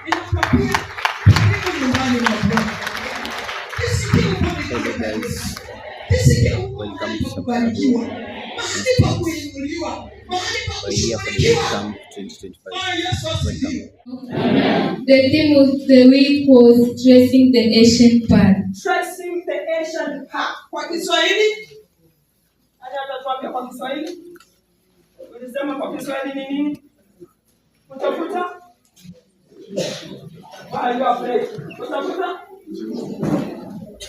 inakwambia karibu nyumbani mwa Bwana. Isikie Welcome to kubarikiwa, mahali pa kuinuliwa, mahali pa kushughulikiwa. Camp 2025. Welcome. The theme of the week was tracing the ancient path. Tracing the ancient path. Kwa Kiswahili? Hadi atatuambia kwa Kiswahili? Ulisema kwa Kiswahili ni nini? Kutafuta? Why are you afraid? Kutafuta?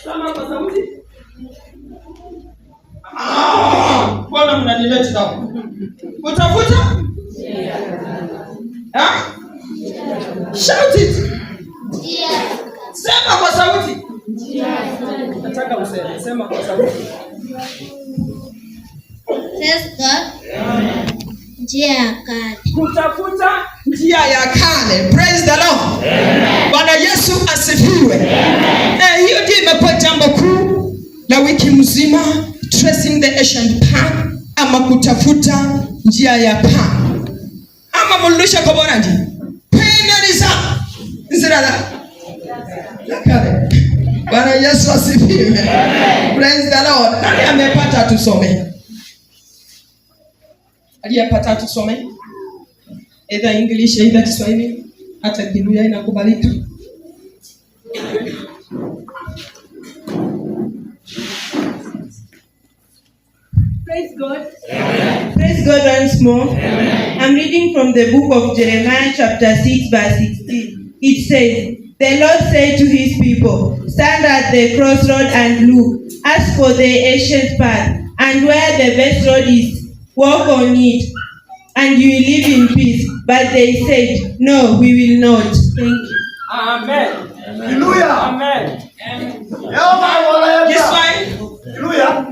Sema kwa sauti. Bwana mnanileta hapo. Kutafuta? Shout it. Sema kwa sauti. Nataka useme. Sema kwa sauti. Praise God. Njia ya kale. Kutafuta njia ya kale. Praise the Lord. Bwana Yesu asifiwe. Hiyo ndio imekuwa jambo kuu la wiki mzima, tracing the ancient path, ama kutafuta njia ya kale. Ama mrudisha kwa Bwana ndi. Penaliza nzira la kale. Bwana Yesu asifiwe. Praise the Lord. Nani amepata tusome? Aliyepata tusome? Either English, either Kiswahili, hata Kiluya inakubalika. Praise God. Praise God once more. I'm reading from the book of Jeremiah chapter 6 verse 16. It says, "The Lord said to his people, stand at the crossroad and look. Ask for the ancient path, and where the best road is, walk on it, and you will live in peace." But they said, "No, we will not." Thank you. Amen. Hallelujah. Amen. Hallelujah.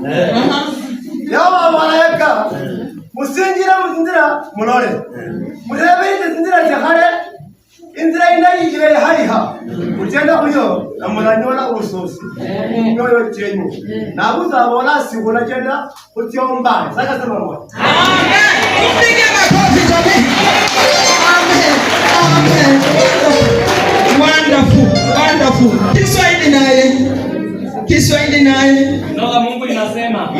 Yawa malaika musingira mulole murebe inzira cyahare inzira inayigire hariha ugenda kuyo namuranyola urusosi nyoyo cyenyu nabuzabona sibona genda utyomba saka sema ngo Amen. Tupige makofi jamani. Amen. Amen. Wonderful. Wonderful. Kiswahili naye. Neno la Mungu linasema,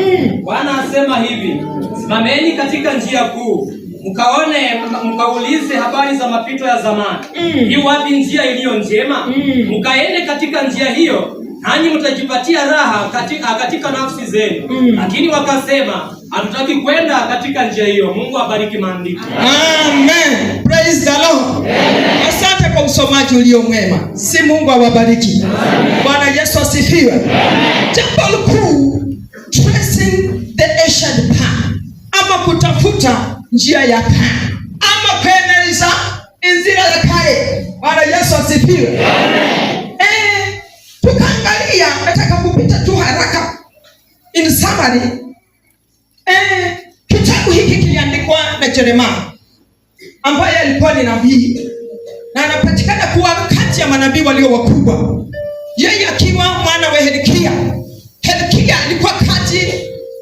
Bwana asema hivi, simameni katika njia kuu, mkaulize habari za mapito ya zamani. Ni wapi njia iliyo njema? Mkaende katika njia hiyo, nanyi mtajipatia raha katika nafsi zenu. Lakini wakasema, hatutaki kwenda katika njia hiyo. Mungu abariki maandiko. Amen. Praise the Lord. Asante kwa usomaji ulio mwema. Si Mungu awabariki. Bwana Yesu asifiwe. Jambo kuu, tracing the ancient path, ama kutafuta njia ya kale, ama kuendeleza inzira ya kale. Bwana Yesu asifiwe. Tukaangalia, nataka kupita tu haraka. In summary, kitabu hiki kiliandikwa na Jeremiah, ambaye alikuwa ni nabii na anapatikana kuwa kati ya manabii walio wakubwa, yeye akiwa mwana wa Hilkia. Hilkia alikuwa kati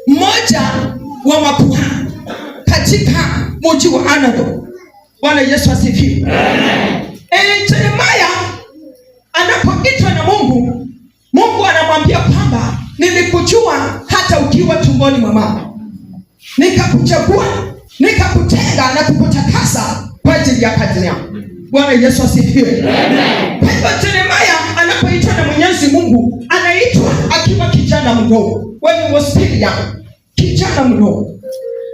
mmoja wa makuhani katika mji wa Anatho. Bwana Yesu asifiwe. Jeremiah anapoitwa na Mungu, Mungu anamwambia kwamba nilikujua hata ukiwa tumboni mwa mama, nikakuchagua, nikakutenga na kukutakasa kwa ajili ya kazi yangu. Bwana Yesu asifiwe. Kwa hivyo Jeremiah anapoitwa na Mwenyezi Mungu, anaitwa akiwa kijana mdogo, when he was still young, kijana mdogo.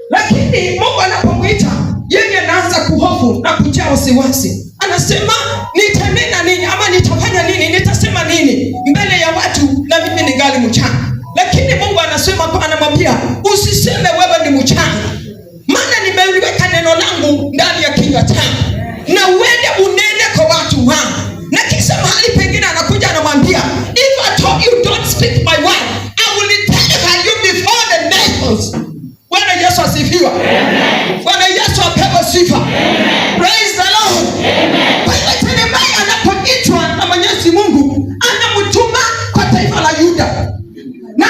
Lakini Mungu anapomuita, yeye anaanza kuhofu na kujaa wasiwasi. Anasema, nitanena nini ama nitafanya nini, nitasema nini mbele ya watu na mimi ningali mchanga. Lakini Mungu anasema, anamwambia, usiseme wewe ni mchanga, maana nimeliweka neno langu ndani ya kinywa changu, na uende unene kwa watu wangu. Na kisha mahali pengine anakuja anamwambia, if I told you don't speak my word, I will tell you before the nations. Bwana Yesu asifiwe. Bwana Yesu apewe sifa. Praise the Lord. Kwa hiyo Jeremiah anapoitwa na Mwenyezi Mungu, anamtuma kwa taifa la Yuda. Na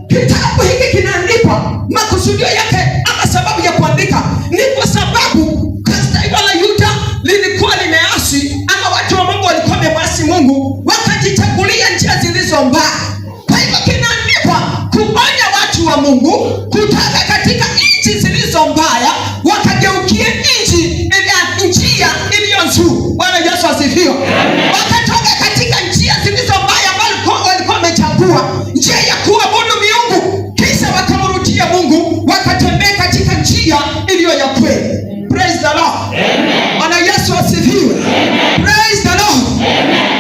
kitabu hiki kinaandikwa, makusudio yake ama sababu ya kuandika ni kwa sababu taifa la Yuda lilikuwa Mungu kutoka katika nchi zilizo mbaya wakageukia njia iliyo nzuri. Bwana Yesu asifiwe. Wakatoka katika njia zilizo mbaya ambazo walikuwa wamechagua njia ya kuabudu miungu, kisha wakamrudia Mungu, wakatembea katika njia iliyo ya kweli. Praise the Lord. Bwana Yesu asifiwe. Praise the Lord.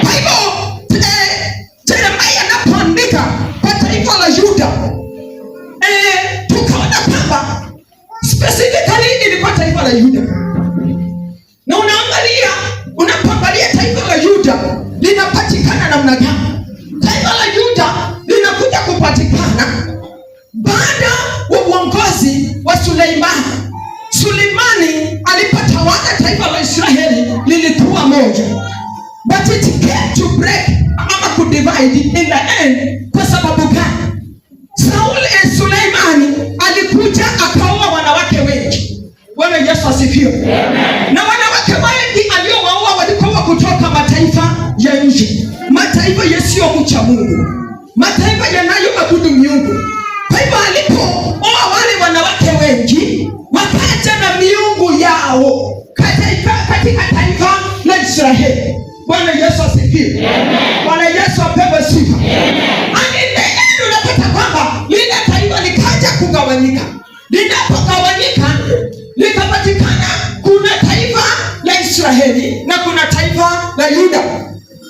Kwa hivyo Yeremia anapoandika kwa taifa la Yuda, tukaona kwamba specifically ilikuwa taifa la Yuda. Na unapoangalia taifa la Yuda linapatikana namna gani? Taifa la Yuda linakuja kupatikana baada wa uongozi wa Suleimani. Suleimani alipotawala taifa la Israeli lilikuwa moja, but it came to break ama kudivide in the end. Kwa sababu gani? Suleimani alikuja akaoa wanawake wengi. Bwana Yesu asifiwe. Na wanawake wengi aliowaoa walikuwa kutoka mataifa ya nje, mataifa yasiyomcha Mungu, mataifa yanayoabudu miungu. Kwa hivyo alipooa wale wanawake wengi, wakaja na miungu yao katika taifa la Israeli. Bwana Yesu asifiwe. Bwana Yesu apewe sifa. Unapata kwamba lile taifa likaja kugawanyika. Linapogawanyika likapatikana kuna taifa la Israeli na kuna taifa la Yuda.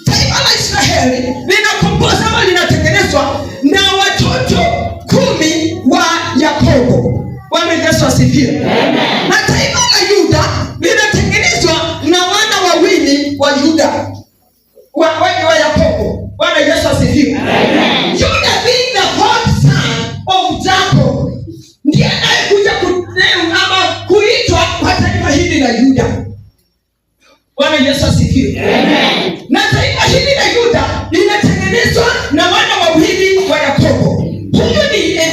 Taifa la Israeli linakombolewa, linatengenezwa na watoto 10 wa Yakobo. Bwana Yesu asifiwe. Na taifa la Yuda linatengenezwa na wana 2 wa Yuda, wa Yakobo. Bwana Yesu asifiwe. Yuda being the fourth son of Jacob ndiye anayekuja ama kuitwa kwa taifa hili la Yuda. Bwana Yesu asifiwe. Na taifa hili la Yuda linatengenezwa na wana 2 wa Yakobo. Huyu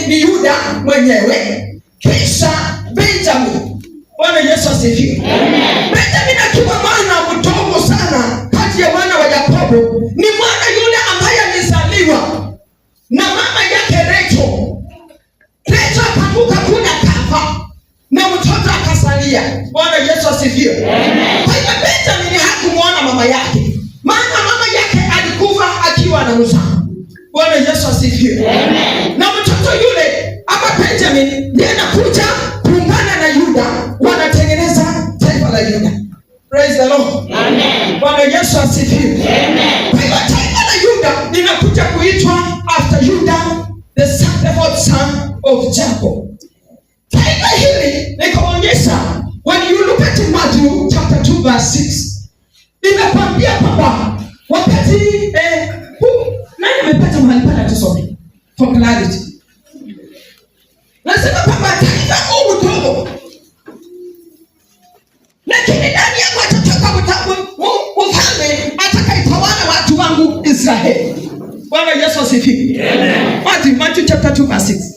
ni Yuda mwenyewe, kisha Benjamin. Bwana Yesu asifiwe. Benjamin akiwa mwana mdogo sana kati ya wana wa Yakobo, ni mwana yule ambaye alizaliwa na mama yake Rachel. Rachel akaanguka kule kafa na mtoto akasalia. Bwana Yesu asifiwe. Kwa hivyo Benjamin hakumuona mama yake, maana mama yake alikufa akiwa anamzaa. Bwana Yesu asifiwe. Na mtoto yule ama Benjamin ndiye anakuja kuungana na Yuda, wanatengeneza taifa la Yuda. Praise the Lord. Amen. Bwana Yesu asifiwe. Amen. Kwa hivyo taifa la Yuda linakuja kuitwa after Judah, the fourth son of Jacob. Taifa hili nikaonyesha, when you look at Matthew chapter 2 verse 6, inakwambia kwamba wakati nani amepata mahali pale tusome for clarity. Nasema kwamba taifa huu mdogo, lakini ndani yako atatoka mfalme atakayetawala watu wangu Israeli. Bwana Yesu asifiwe. Amen. Matthew chapter 2 verse 6.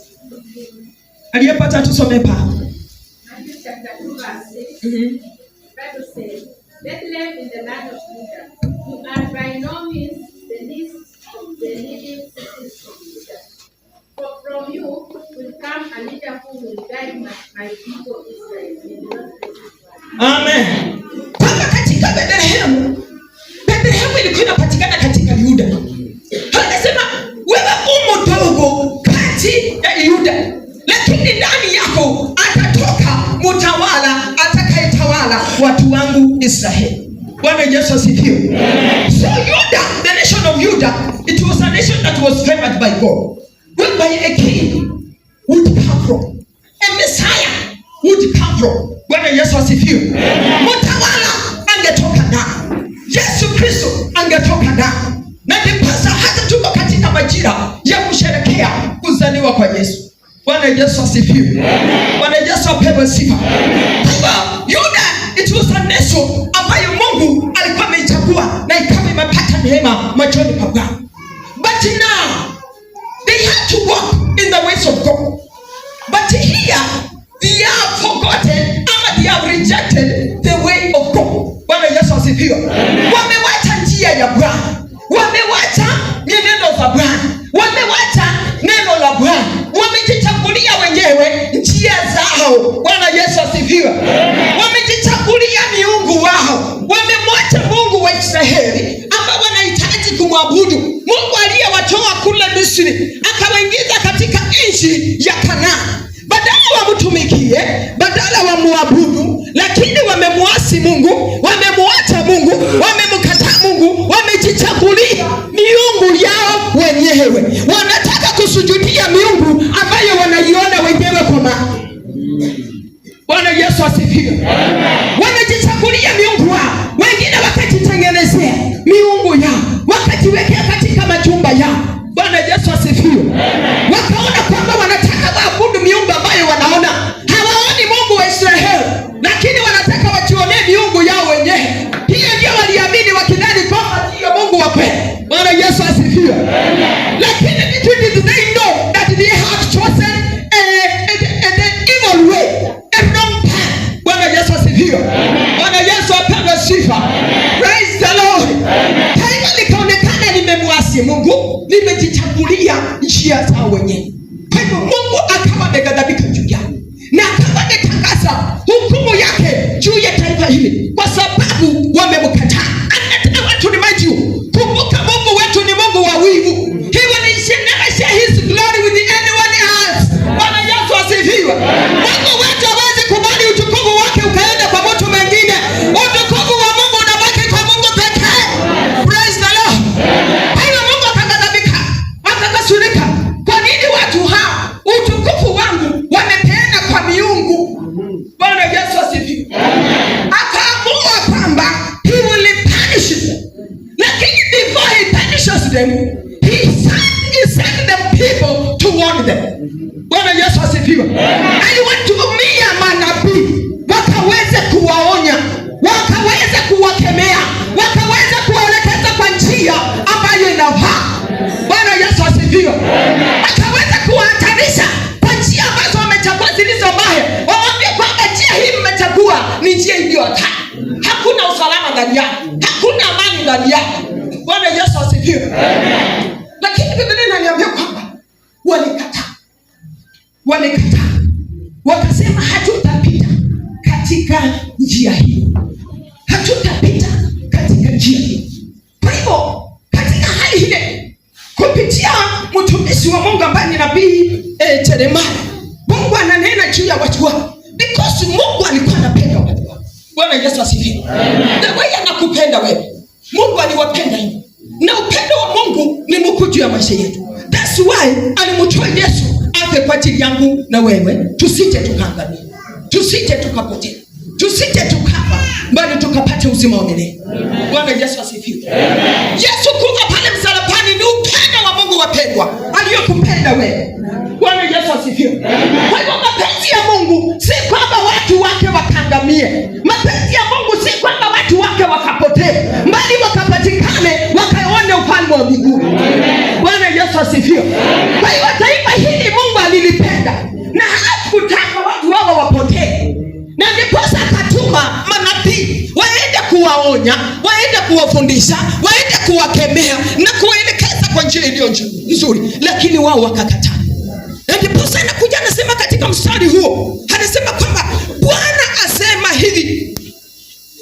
Aliyepata tusome pa. Matthew chapter 2 verse 6. Bible says, Bethlehem in the land of Judah, you are by no means the least of the leading cities of Judah. For from you will come a leader who will guide my people Israel. Amen. Kama katika Bethlehem ilikuwa inapatikana katika Yuda. Anasema wewe mdogo kati ya Yuda, lakini ndani yako atatoka mtawala atakayetawala watu wangu Israeli. Bwana Yesu asifiwe. So Judah, the nation of Judah, it was a nation that was favored by God, whereby a king would come from, a Messiah would come from. Bwana Yesu asifiwe. Mtawala angetoka ndani, Yesu Kristo angetoka ndani. Na ndipasa hata tuko katika majira ya kusherehekea kuzaliwa kwa Yesu. Bwana Yesu asifiwe. Bwana Yesu apewe sifa. Yuda, it was a nation ambayo Mungu alikuwa ameichagua na ikawa imepata neema machoni pa Bwana. But now they had to walk in the ways of God. But here they have forgotten ama they have rejected the way of God. Bwana Yesu asifiwe. Wamewacha njia ya Bwana, wamewacha neno za Bwana, wamewacha neno la Bwana, wamejichagulia asifiwe. Wamejichagulia miungu wao, wamemwacha Mungu wa Israeli ambao wanahitaji kumwabudu, Mungu aliyewatoa kule Misri akawaingiza katika nchi ya Kanaani. Badala wamtumikie, badala wamwabudu, lakini wamemwasi Mungu, wamemwacha Mungu, wamemkataa Mungu, wamejichagulia miungu yao wenyewe. Wanataka kusujudia miungu ambayo wanaiona wenyewe kwa macho. Bwana Yesu asifiwe. Wamejichagulia miungu wao, wengine wakajitengenezea miungu yao, wakajiwekea katika majumba yao. Bwana Yesu asifiwe. Wakaona kwamba wanataka waabudu miungu ambayo wanaona hawaoni Mungu wa Israeli, lakini wanataka wajionee miungu yao wenyewe. Hiyo ndio waliamini, wakidhani kwamba ndio Mungu wa kweli. Bwana Yesu asifiwe. Lakini little did they know that they have chosen the evil way, a wrong path. Bwana Yesu asifiwe. Bwana Yesu apewe sifa. Praise the Lord. Taifa likaonekana limemwasi Mungu, limejichagulia njia zao wenyewe. Kwa hivyo Mungu akawa ameghadhabika juu yao na akawa ametangaza hukumu yake juu ya taifa hili kwa sababu wamemkataa. I want to remind you, kumbuka Mungu wetu ni Mungu wa wivu. He will never share his glory with anyone else. Bwana Yesu asifiwe. Mungu wetu hawezi kubali utukufu wake ukaenda kwa mtu mwingine. Utukufu wa Mungu unabaki kwa Mungu pekee. Praise the Lord. Hayo Mungu akaghadhabika, akakasirika. Kwa nini watu hawa utukufu wangu wamepeana kwa miungu? Bwana Yesu asifiwe. Akaamua kwamba he will punish them. Lakini before he punishes them, he sent them people to warn them. Bwana Yesu asifiwe. Aliwatumia manabii wakaweze kuwaonya, wakaweze kuwakemea, wakaweze kuwaelekeza kwa njia ambayo inafaa. Bwana Yesu asifiwe. Akaweza kuwahatarisha kwa njia ambazo wamechagua zilizo mbaya. Waambie kwamba njia hii mmechagua ni njia iliyo hatari. Hakuna usalama ndani yake, hakuna amani ndani yake. Bwana Yesu asifiwe. Lakini Biblia inaniambia kwamba walikataa, wakasema hatutapita katika njia hii, hatutapita katika njia hii. Kwa hivyo katika hali ile, kupitia mtumishi wa Mungu ambaye ni nabii Yeremia, Mungu ananena juu ya watu wao, because Mungu alikuwa anapenda watu wao. Bwana Yesu asifiwe. The way anakupenda wewe, Mungu aliwapenda hivyo, na upendo wa Mungu ni mkuu juu ya maisha yetu. That's why alimtoa Yesu afe kwa ajili yangu na wewe, tusije tukaangamia, tusije tukapotea, tusije tukafa, bali tukapate uzima wa milele. Bwana Yesu asifiwe. Yesu kufa pale msalabani ni upendo wa Mungu wapendwa, aliyokupenda wewe. Bwana Yesu asifiwe. Kwa hivyo mapenzi ya Mungu si kwamba watu wake wakaangamie. Mapenzi ya Mungu si kwamba watu wake wakapotee, bali wakapatikane, wakaone ufalme wa mbinguni. Bwana Yesu asifiwe. Kwa hivyo taifa hili Mungu alilipenda na hakutaka watu wao wapotee, na ndiposa akatuma manabii waende kuwaonya, waende kuwafundisha, waende kuwakemea na kuwaelekeza kwa njia iliyo nzuri, lakini wao wakakataa. Na ndiposa anakuja anasema katika mstari huo, anasema kwamba Bwana asema hivi,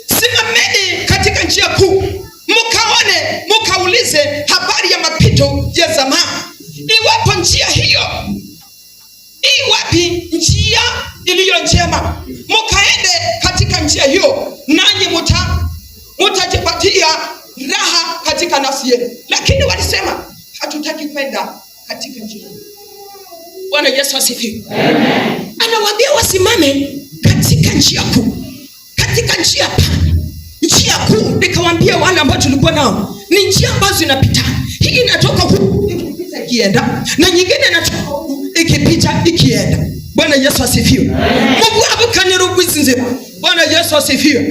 simameni katika njia kuu, mkaone, mkaulize habari ya mapito ya zamani. Iwapo njia hiyo, iwapi njia iliyo njema, mkaende katika njia hiyo, nanyi mutajipatia raha katika nafsi yenu. Lakini walisema hatutaki kwenda katika njia hiyo. Bwana Yesu asifiwe. Anawaambia wasimame katika njia kuu, katika njia pana. Njia kuu, nikawaambia wale ambao tulikuwa nao, ni njia ambazo zinapita. Hii inatoka huku ikipita ikienda, na nyingine inatoka huku ikipita ikienda. Bwana Yesu asifiwe. Mungu abukanirubizinze. Bwana Yesu asifiwe.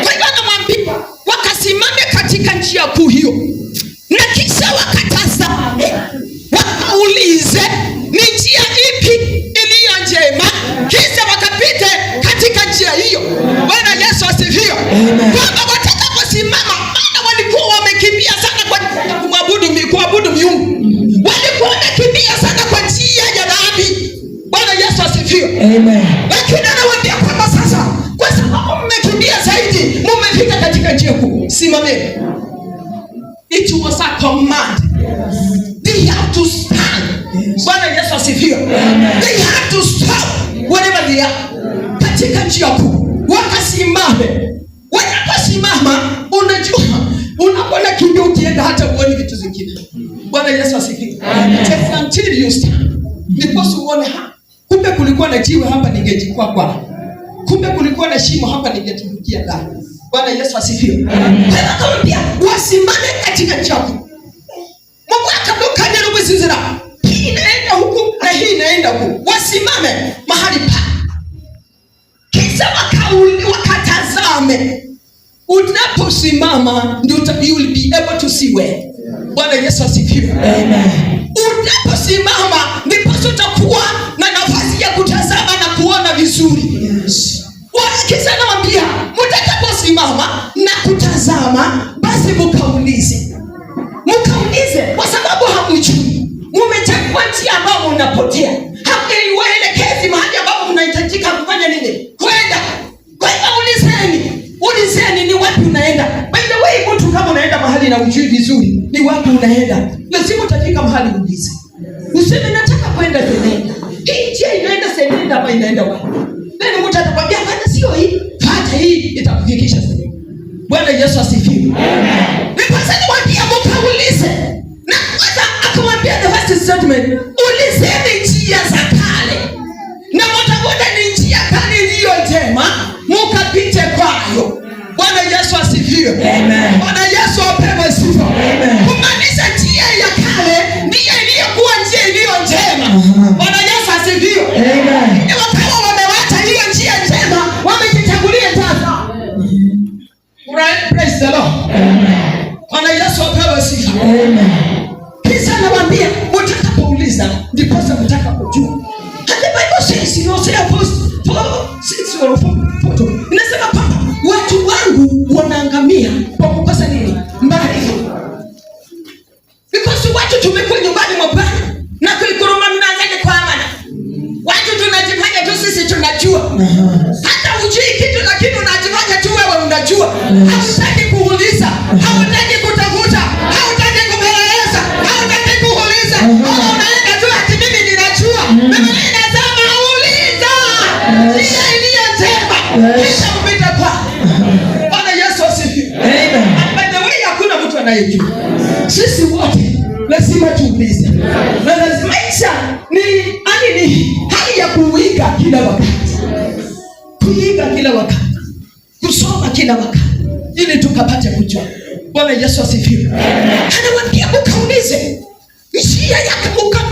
Kwa hivyo anamwambia wakasimame katika njia kuu hiyo, na kisha wakatazame, wakaulize ni njia ipi iliyo njema, kisha wakapite katika njia hiyo. Bwana Yesu asifiwe. Kwamba watakaposimama, maana walikuwa wamekimbia sana kwa kuabudu miungu, walikuwa wamekimbia sana kwa njia ya dhambi. Bwana Yesu asifiwe. Lakini anawaambia kwamba sasa simameni. It was a command. They have to stand. Bwana Yesu asifiwe. They have to stop whatever they are. Katika njia kuu wakasimame. Wanaposimama, unajua unapoona kimbia ukienda hata uone vitu zingine. Bwana Yesu asifiwe. Just until you stand. Because uone kumbe kulikuwa na jiwe hapa, ningejikwaa kwa. Kumbe kulikuwa na shimo hapa, ningetumbukia ndani. Bwana Yesu asifiwe. Akamwambia wasimame katika njia kuu. Mungu akamwambia Zizira, hii inaenda huku na hii inaenda huku. Wasimame mahali pa. Kisha wakatazame. Unaposimama ndio you will be able to see where. Bwana Yesu asifiwe. Amen. Unaposimama ndipo utakuwa na nafasi ya kutazama na kuona vizuri. Yes. Kisha nawaambia mtakaposimama na kutazama, basi mkaulize. Kwa sababu hamjui. Mmechagua njia ambayo mnapotea. Hamwelekezi mahali ambapo mnahitajika kufanya nini? Kwenda. Kwa hivyo ulizeni ni wapi unaenda. By the way, mtu kama unaenda mahali na ujui vizuri ni wapi unaenda, lazima utafika mahali ulize. Useme nataka kwenda Senenda. Hii njia inaenda Senenda ama inaenda wapi? Nani mtu atakwambia hata sio hii, hata hii itakufikisha Senenda. Bwana Yesu asifiwe. Amen. Nipasa niwaambia mkaulize. Na kwanza akamwambia the first statement, ulizeni njia za kale. Na mtaona ni njia kale iliyo njema, mkapite kwayo. Bwana Yesu asifiwe. Amen. Bwana Yesu apewe sifa. Amen. Kumaanisha njia ya kale ndiyo iliyokuwa njia iliyo njema. Bwana Yesu asifiwe. Amen. Ni wakawa wamewacha hiyo njia njema, wamejichagulia sasa. Praise the Lord. Amen. Bwana Yesu apewe sifa. Amen. Kisha anawaambia mtakapouliza ndipo mtakapojua. And the Bible says in Hosea 4:6 inasema papa, watu wangu wanaangamia kwa kukosa nini? Maarifa. Because watu tumekuwa nyumbani mwa Bwana na kuikoroma mnaanza kwa amana. Watu tunajifanya tu sisi tunajua. Hata hujui kitu lakini unajifanya tu wewe unajua. Hautaki kuuliza, hautaki kutafuta, hautaki kupeleleza, hautaki kuuliza. Unaenda tu ati mimi ninajua. Mimi ninasema uliza. Njia iliyo njema. Kisha mpita kwa. Bwana Yesu asifiwe. Amen. By the way, hakuna mtu anayejua. Sisi wote lazima tuulize. Na lazima ni hali ya kuiga kila wakati. Kuiga kila wakati. Kusoma kila wakati ili tukapate kujua. Bwana Yesu asifiwe. Anawaambia ukaulize njia ya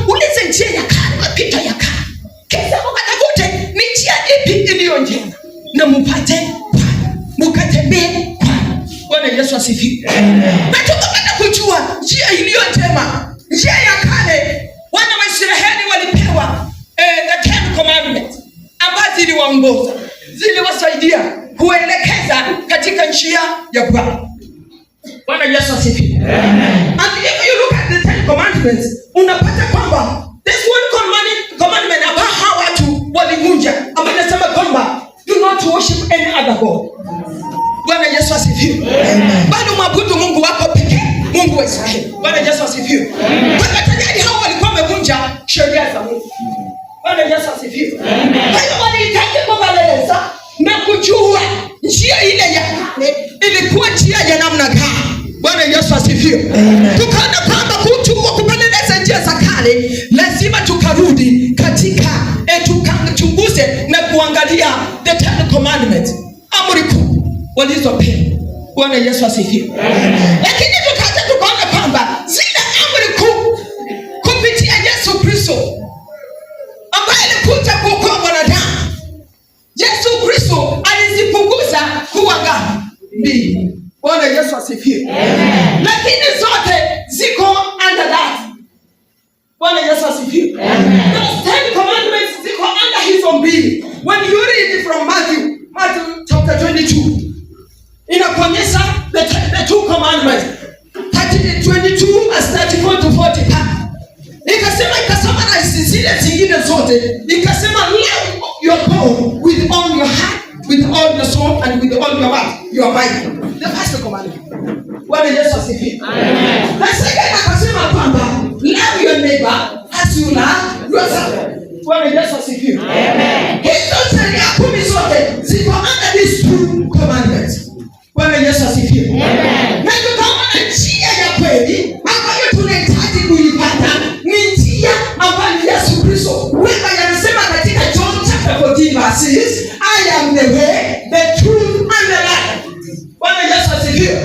ulize njia ya kale, mapito ya kale. Kisha mkatafute ni njia ipi iliyo njema na mpate mkatembee kwa. Bwana Yesu asifiwe. Na tukapata kujua njia iliyo njema, njia ya kale. Wana wa Israeli walipewa the 10 commandments ambazo ziliwaongoza, ziliwasaidia kuelekeza katika njia ya Bwana. Bwana Yesu asifiwe. And if you look at the 10 commandments, unapata kwamba there's one commandment ambao hawa watu walivunja, ambayo inasema kwamba do not worship any other god. Bwana Yesu asifiwe. Bado mwabudu Mungu wako pekee, Mungu wa Israeli. Bwana Yesu asifiwe. Kwa tayari hao walikuwa wamevunja sheria za Mungu. Bwana Yesu asifiwe. Kwa hiyo walihitaji kubaleleza na kujua njia ile ya kale ilikuwa njia ya namna gani. Bwana Yesu asifiwe. Tukaona kwamba kupeleleza njia za kale lazima tukarudi katika tukachunguze na kuangalia the 10 commandments, amri kuu walizopewa. Bwana Yesu asifiwe. Lakini tukaona kwamba zile amri kuu kupitia Yesu Kristo ambaye alikuja kuokoa mwanadamu, Yesu Kristo alizipunguza kuwa ngapi? 2. Bwana Yesu asifiwe. Lakini zote ziko under that. Bwana Yesu asifiwe. Those 10 commandments ziko under hizo 2. When you read from Matthew chapter 22, inakuonyesha the 2 commandments. 22 verse 34 to 40. Ikasema na zile zingine zote, ikasema love your God with all your heart, with all your soul, and with all your mind. The first commandment. asifiwe. Na sasa akasema kwamba love your neighbor as you love yourself. Bwana Yesu asifiwe. Hizo sheria 10 zote ziko under these 2 commandments. Bwana Yesu asifiwe. Na tukaona njia ya kweli ambayo tunahitaji kuipata ni njia ambayo Yesu Kristo wewe anasema katika John chapter 14 verses, I am the way, the truth and the life. Bwana Yesu asifiwe.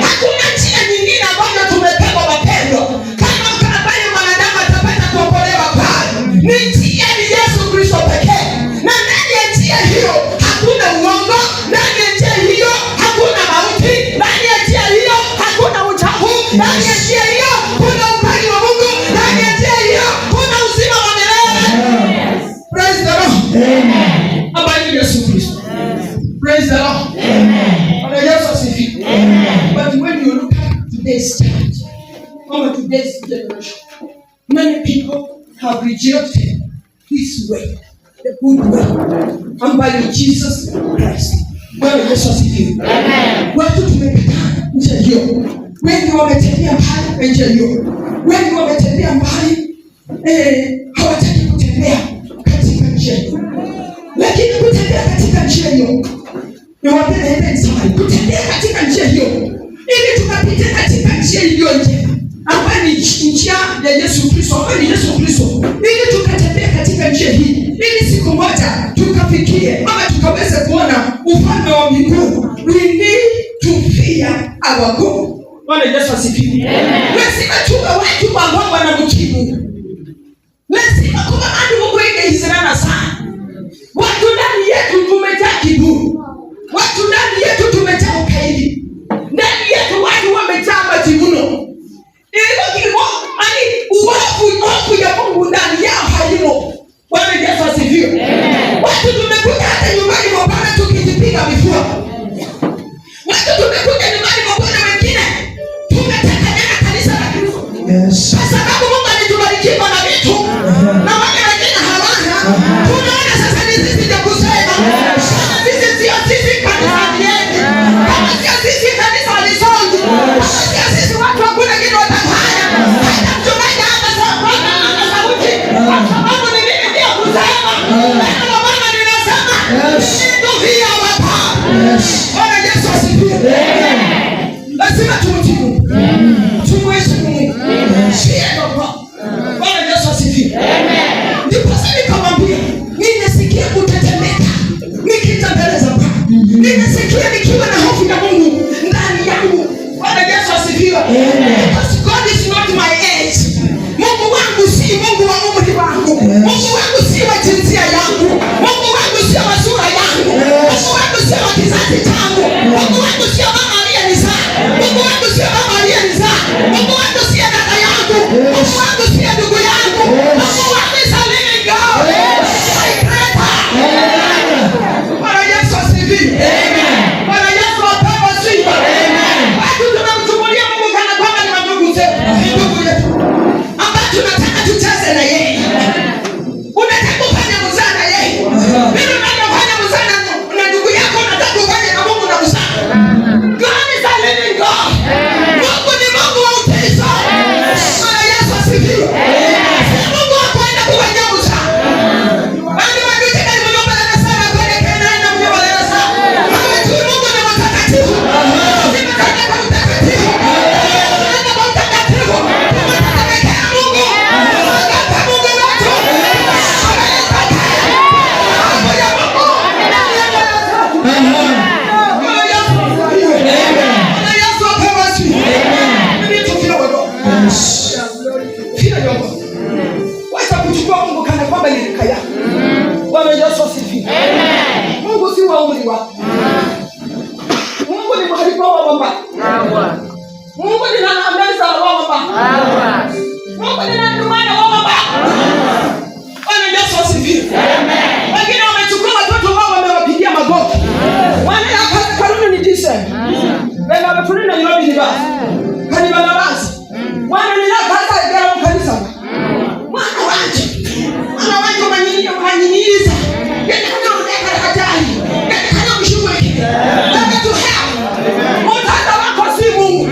Hakuna njia nyingine ambayo tumepewa mapendo kama ambayo mwanadamu atapata kuokolewa pale. Ni njia ni Yesu Kristo pekee. Na ndani ya njia hiyo hakuna uongo, ndani ya njia hiyo hakuna mauti, ndani ya njia hiyo hakuna uchafu, ndani ya njia hiyo kuna upendo wa Mungu, ndani ya njia hiyo kuna uzima wa milele. Praise the Lord. Amen. Abali Yesu Kristo. Praise the Lord. Amen. Bwana Yesu asifiwe. Amen. But when you look at today's church, or today's generation, many people have rejected this way, the good way, ambayo Jesus Christ. Bwana Yesu asifiwe. Amen. Watu tumekataa njia hiyo. Wengi wametembea mbali njia hiyo. Wengi wametembea mbali, hawataki kutembea katika njia hiyo. Lakini kutembea katika njia hiyo, niwaambie ndio sahihi. Kutembea katika njia hiyo ili tukapite katika njia iliyo njema, ambayo ni njia ya Yesu Kristo, ambayo ni Yesu Kristo. Ili tukatembea katika njia hii, ili siku moja tukafikie ama tukaweze kuona ufalme wa mbinguni. We need to fear our God. Bwana Yesu asifiwe. Lazima tuwe watu ambao wanamtii Mungu. Lazima kuwa watu Mungu ingehizirana sana. Watu ndani yetu tumejaa kiburi. Watu ndani yetu tumejaa ukaidi. Ndani yetu watu wamejaa majivuno. Uovu ya Mungu ndani yao haimo. Bwana Yesu asifiwe. Watu tumekuja hata nyumbani mwa Bwana tukijipiga vifua. Watu tumekuja nyumbani mwa Bwana wengine tumetekeleza kanisa la Kristo. Kwa sababu Mungu alitubariki na vitu na wale wengine hawana. Tunaona sasa ni sisi ndio kusema. Sisi sio sisi kanisa yetu. Kama sio sisi kanisa lisonji. Kama sio sisi watu hakuna kitu watafanya. Hata mchungaji hata sauti. Kwa sababu ni mimi ndio kusema. Neno la Bwana linasema. Ndio via wapa. Bwana Yesu asifiwe. Lazima tumtii Mungu. Tumheshimu Mungu. Fear the Lord. Bwana Yesu asifiwe. Ndipo sasa nikamwambia, nimesikia kutetemeka nikitembeleza Bwana. Nimesikia nikiwa na hofu ya Mungu ndani yangu. Bwana Yesu asifiwe. Because God is not my age. Mungu wangu si Mungu wa umri wangu. Mungu wangu si wa jinsia yangu. Mungu wangu si wa sura yangu. Mungu wangu si wa kizazi changu. Mungu wangu si mama aliyenizaa. Mungu wangu si mama aliyenizaa. Mungu wangu si dada yangu. Mungu wangu si ndugu yangu. Mungu wangu is a living God. My creator. Bwana Yesu asifiwe. Bwana Yesu apewe sifa. Watu tunamchukulia Mungu kana kwamba ni ndugu zetu. Ni ndugu yetu. Ambaye tunataka tucheze na yeye. Unataka kufanya mzaa na yeye. Mimi unafanya mzaa na ndugu yako, unataka kufanya na Mungu na mzaa. God is a living God. Mungu ni Mungu wa uteso. Bwana Yesu asifiwe. Mungu hakwenda kufanya mzaa. Bali wajue kama Mungu anasema kuelekea na Mungu anasema. Kama tu Mungu ni mtakatifu. Ni mtakatifu. Ni mtakatifu. Tunataka Mungu. Tunataka Mungu wetu. Wacha kuchukua Mungu kana kwamba ni rika yako. Bwana Yesu asifiwe. Mungu si wa umri wako. Mungu ni mahali wa baba. Mungu ni nani ambaye wa baba. Mungu ni nani mwana wa baba. Bwana Yesu asifiwe. Wengine wamechukua watoto wao wamewapigia magoti. Wana hapa kanuni ni tisa. Wengine wamefunina Nairobi ni basi. Kanibala basi. Wana ni hata gara kanisa. Mwana wanje wananyinyiza. Yeye kana mdeka hatari. Yeye kana mshughulikia. Nataka tu help. Mtanda wako si Mungu.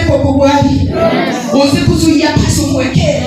kwa kubwali. Usikuzuia pasi umwekee.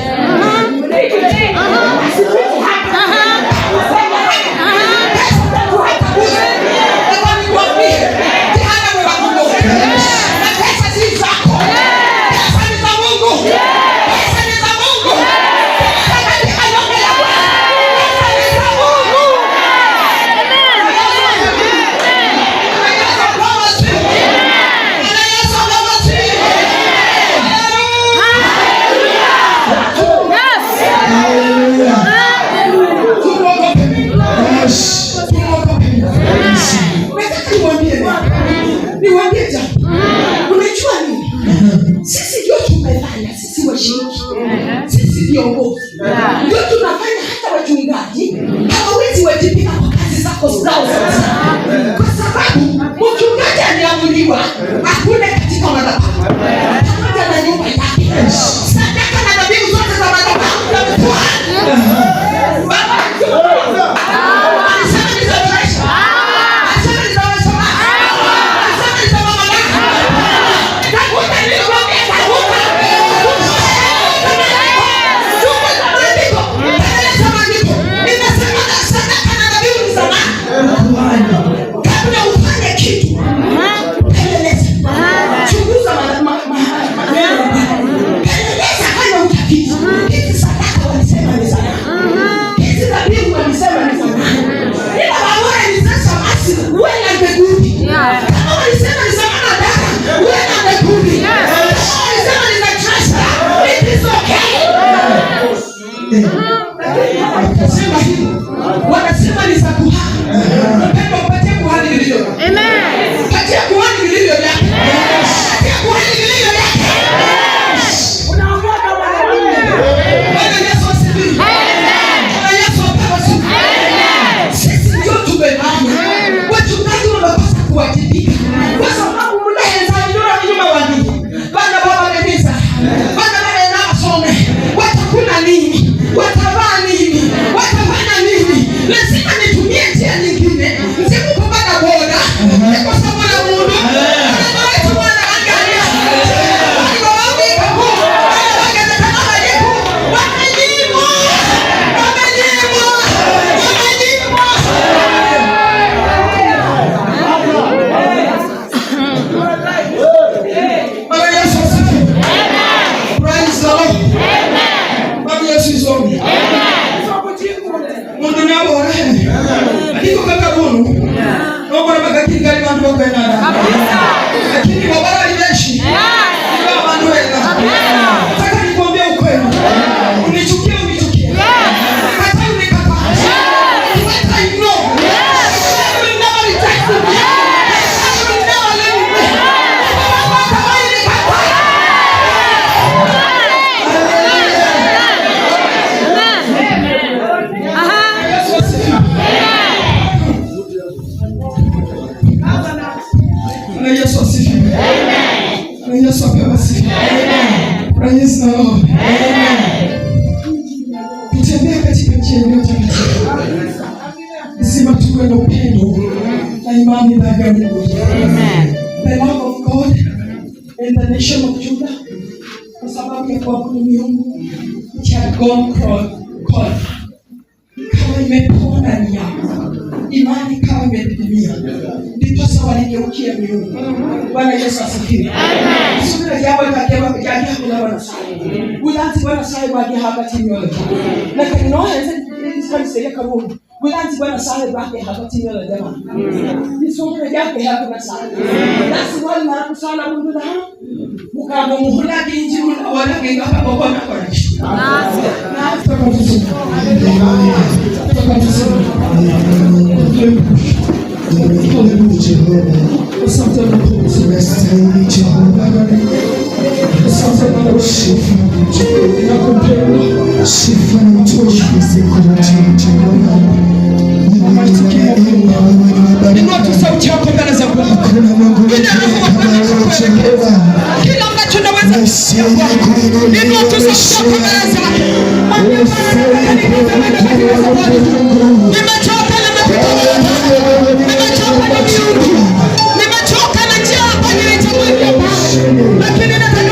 Sisi ndio tumefanya, sisi washiriki, sisi viongozi ndio tunafanya. Hata wachungaji hawawezi wajibika kwa kazi zako zao sasa, kwa sababu mchungaji aliamriwa akule katika madhabahu pamoja na nyumba yake. Sadaka na dhabihu zote za madhabahu zimetoa. Wanasema ni za kuhani. Mpendo upatie kuhani vilivyo. Amen. Patia kuhani vilivyo vyake. Patia kuhani vilivyo vyake. Unaongea kama nani? Bwana Yesu asifiwe. Amen. Bwana Yesu apewe sifa. Amen. Sisi ndio tumefanya. Wachungaji wanapaswa kuwajibika. Kwa sababu mnaenza ndio nyuma wa nini? Bwana baba kanisa. Bwana baba na wasome. Watakula nini? Watavaa nini? Watafanya nini? Lazima nitumie njia nyingine. Msikupata boda. Kwa sababu na Mungu. Anaweza mwana angalia. Mungu wawika huu. Anaweza kama yeye. Wamejimo. Wamejimo. Wamejimo. Bwana Yesu asifiwe. Amen. Praise the Lord. Amen. Bwana Yesu asifiwe. Mundu ni abo wale. Niko kaka bunu. Mungu anataka kile bantu bakwenda. Kabisa. Lakini baba aliyeshi. Ndio bantu wenda. Nataka nikwambie ukweli. Unichukie unichukie. Hata unikatae. Hata ignore. I will never reject you. I will never leave you. Baba kama ilikatae. Yesu asifiwe. Amen. Yesu apewe sifa. Amen. Praise the Lord. Amen. Kutembea katika njia iliyo takatifu. Lazima tuwe na upendo na imani ndani ya Mungu. Amen. The love of God in the nation of Judah. Kwa sababu ya kuabudu miungu cha God called. Kama imepoa ndani yako, imani kama imedidimia, ndiposa waligeukia miungu. Bwana Yesu asifiwe. Amen. Sura jambo itakiwa kujadili kuna wanasai. Ulanzi bwana sai baki hapa chini wale. Na kanino hizi kanisa ya karuni. Ulanzi bwana sai baki hapa chini wale jamaa. Ni sura yake hapa na sai. Nasi wale mara sana Mungu na mukabo muhula kinji wala kinga hapa kwa na kwa nishi. Nimechoka na njaa hapa nilichokuja. Lakini nataka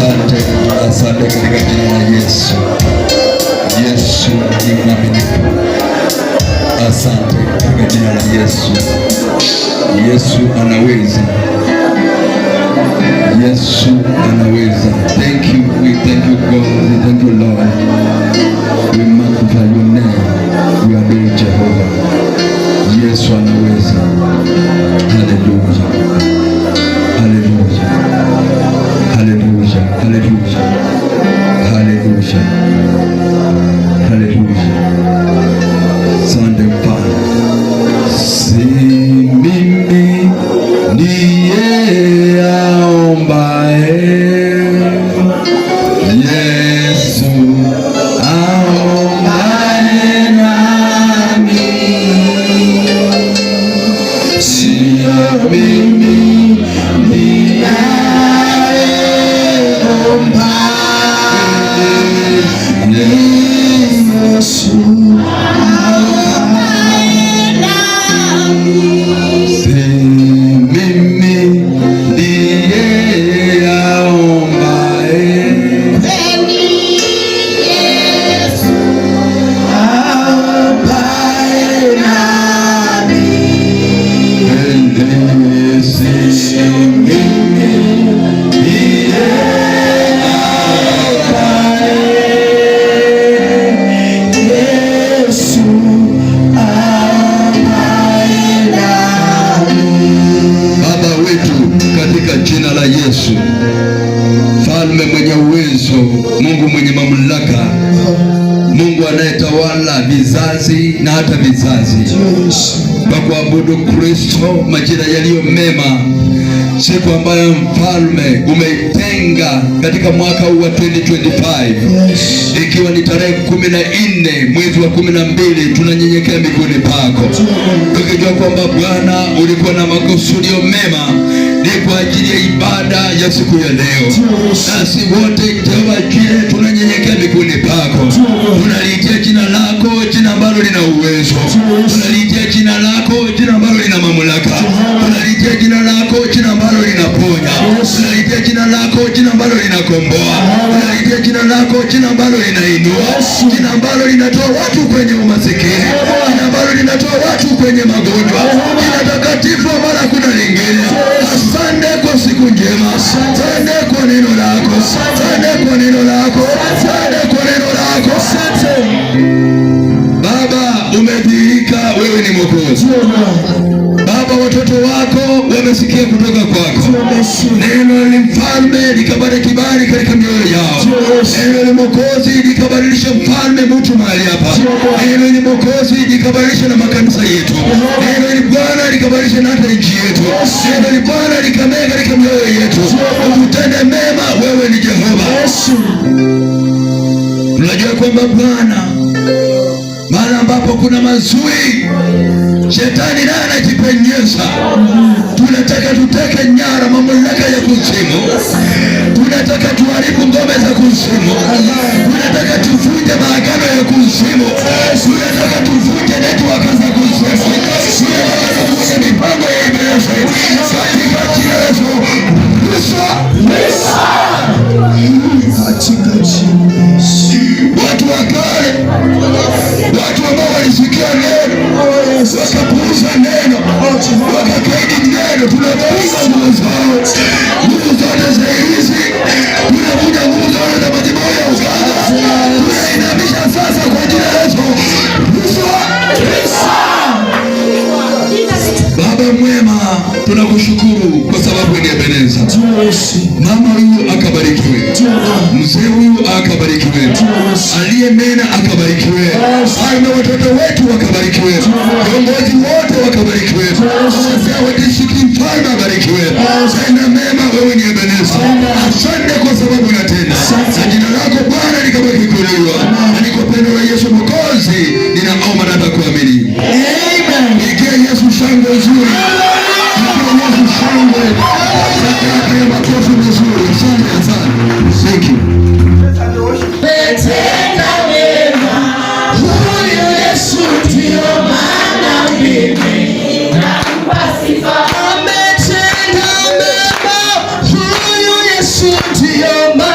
Asante, asante katika jina la Yesu. Yesu ni mwaminifu. Asante katika jina la Yesu. Yesu anaweza. Yesu anaweza. Thank you. We thank you God. We thank you Lord. We magnify your name. We adore Jehovah. Yesu anaweza. Hallelujah. Hallelujah. Hallelujah. Hallelujah. Hallelujah. Hallelujah. Asante Bwana. Si mimi ndiye aombaye, Yesu aombaye nami. Sio mimi ninayeombaye, Yesu Mfalme mwenye uwezo, Mungu mwenye mamlaka, Mungu anayetawala vizazi na hata vizazi, kwa kuabudu Kristo majira yaliyo mema, siku ambayo Mfalme umeitenga katika mwaka huu wa 2025, ikiwa ni tarehe 14 mwezi wa 12, tunanyenyekea miguuni pako, tukijua kwamba Bwana ulikuwa na makusudio mema ni kwa ajili ya ibada ya siku ya leo. Nasi wote Jehova Jire tunanyenyekea miguuni pako, tunaliitia jina lako, jina ambalo lina uwezo, tunaliitia jina lako, jina ambalo lina mamlaka, tunaliitia jina lako, jina ambalo linaponya, tunaliitia jina lako, jina ambalo linakomboa, tunaliitia jina lako, jina ambalo linainua, jina ambalo linatoa watu kwenye umasikini, jina ambalo linatoa watu kwenye magonjwa, jina takatifu ambalo hakuna lingine. Asante kwa siku njema, asante kwa neno lako, asante kwa neno lako, asante kwa neno lako. Baba, umedhihirika, wewe ni Mwokozi. Baba, watoto wako wamesikia kutoka kwako. Neno ni Mfalme likapata kibali katika mioyo yao. Neno ni Mwokozi likabadilisha Mfalme mtu mahali hapa. Neno ni Mwokozi likabadilisha na makanisa yetu. Neno ni Bwana likabadilisha na hata nchi yetu. Neno ni Bwana likamea katika mioyo yetu. Ututende mema, wewe ni Jehova. Tunajua kwamba Bwana, mahali ambapo kuna mazui, shetani naye anajipenyeza. Tunataka tuteke nyara mamlaka ya kuzimu, tunataka tuharibu ngome za kuzimu, tunataka tuvunje maagano ya kuzimu, tunataka tuvunje network za kuzimu, tunataka tuvunje mipango ya ibilisi katika jina la Yesu. Watu wa kale, watu ambao walisikia neno wakapuuza neno, wakakaidi neno, tunapiga nguvu zao, nguvu zote za ibilisi, tunavunja nguvu zote za madhabahu ya uganga, tunainamisha sasa kwa jina la Yesu. Baba mwema, tunakushukuru kwa sababu ni Ebeneza. Mama huyu akabarikiwe, mzee huyu akabarikiwe, aliyenena akabarikiwe, na watoto wetu wakabarikiwe, viongozi wote wakabarikiwe, wazee wa distrikti Mfalme abarikiwe. Tenda mema, wewe ni Ebeneza. Asante kwa sababu unatenda, na jina lako Bwana likabaki kuinuliwa, na ni kwa pendo la Yesu Mwokozi ninaomba na kuamini. Amen. Pigia Yesu shangwe nzuri. Pigia Yesu shangwe. Pigia makofi mazuri. Asante, asante. Thank you. Umetenda mema, huyu Yesu ndio maana mimi nampa sifa. Umetenda mema, huyu Yesu ndio maana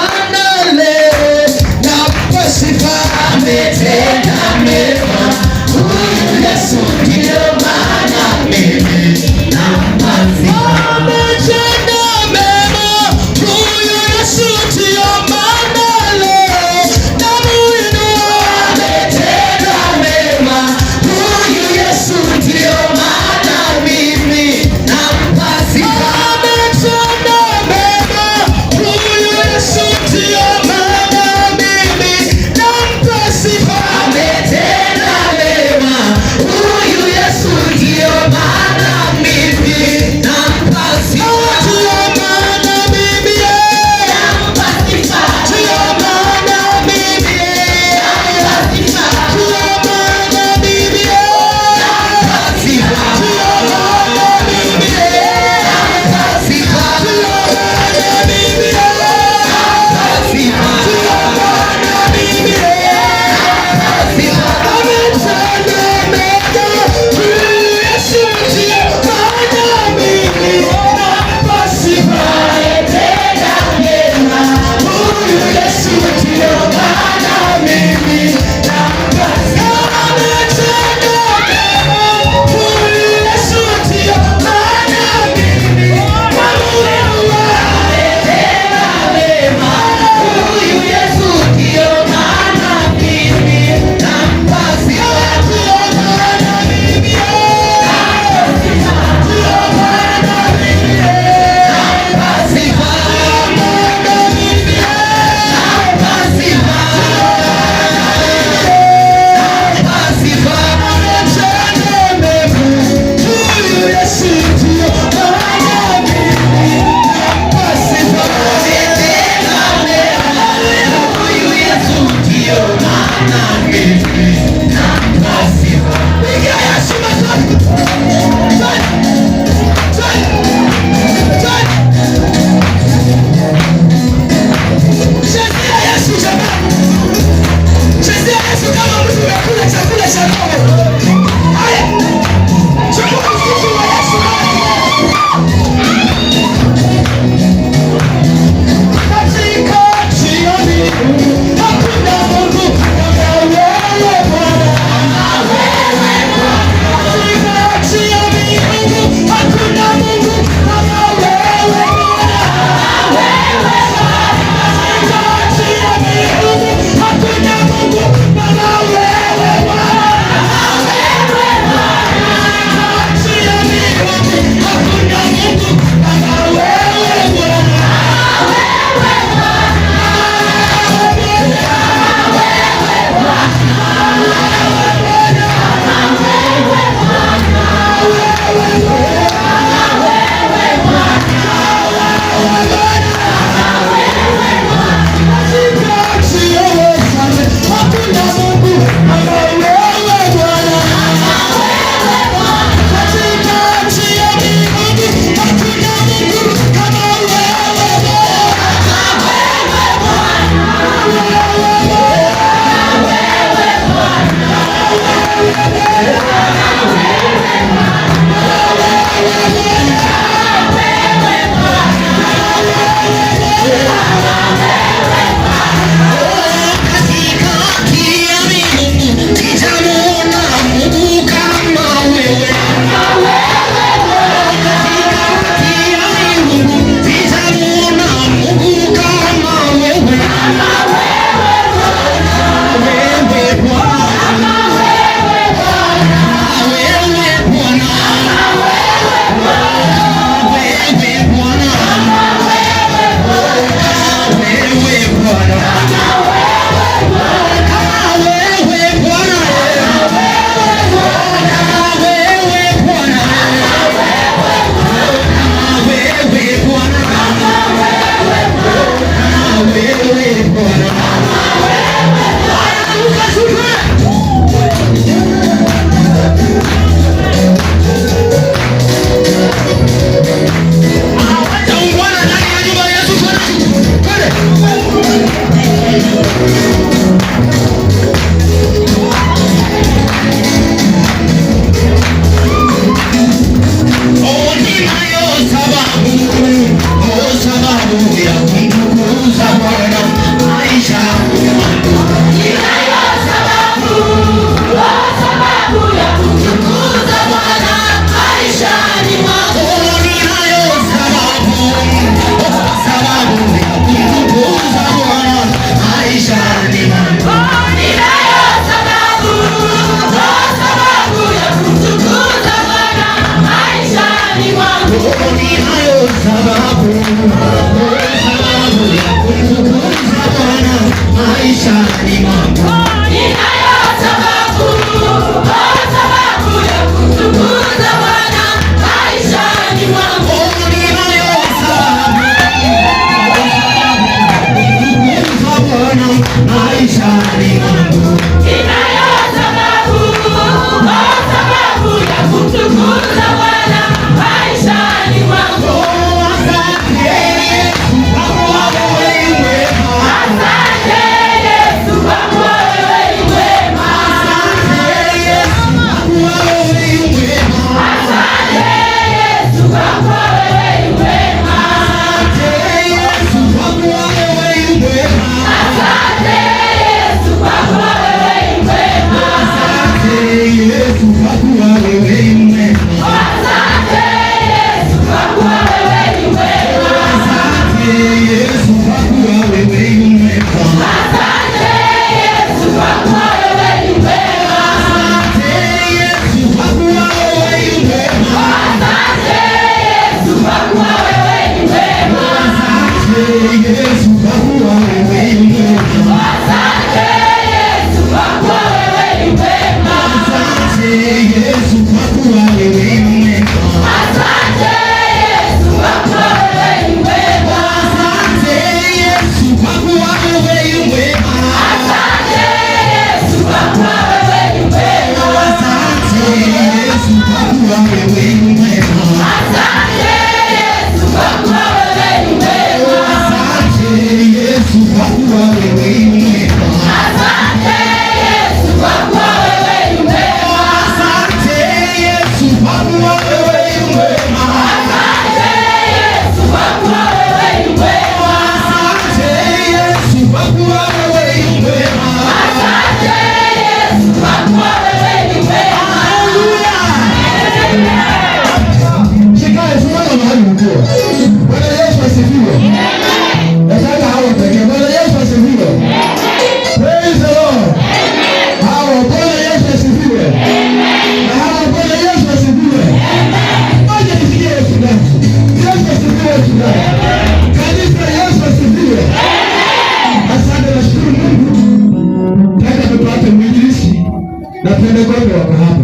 na Pentekoste wako hapa.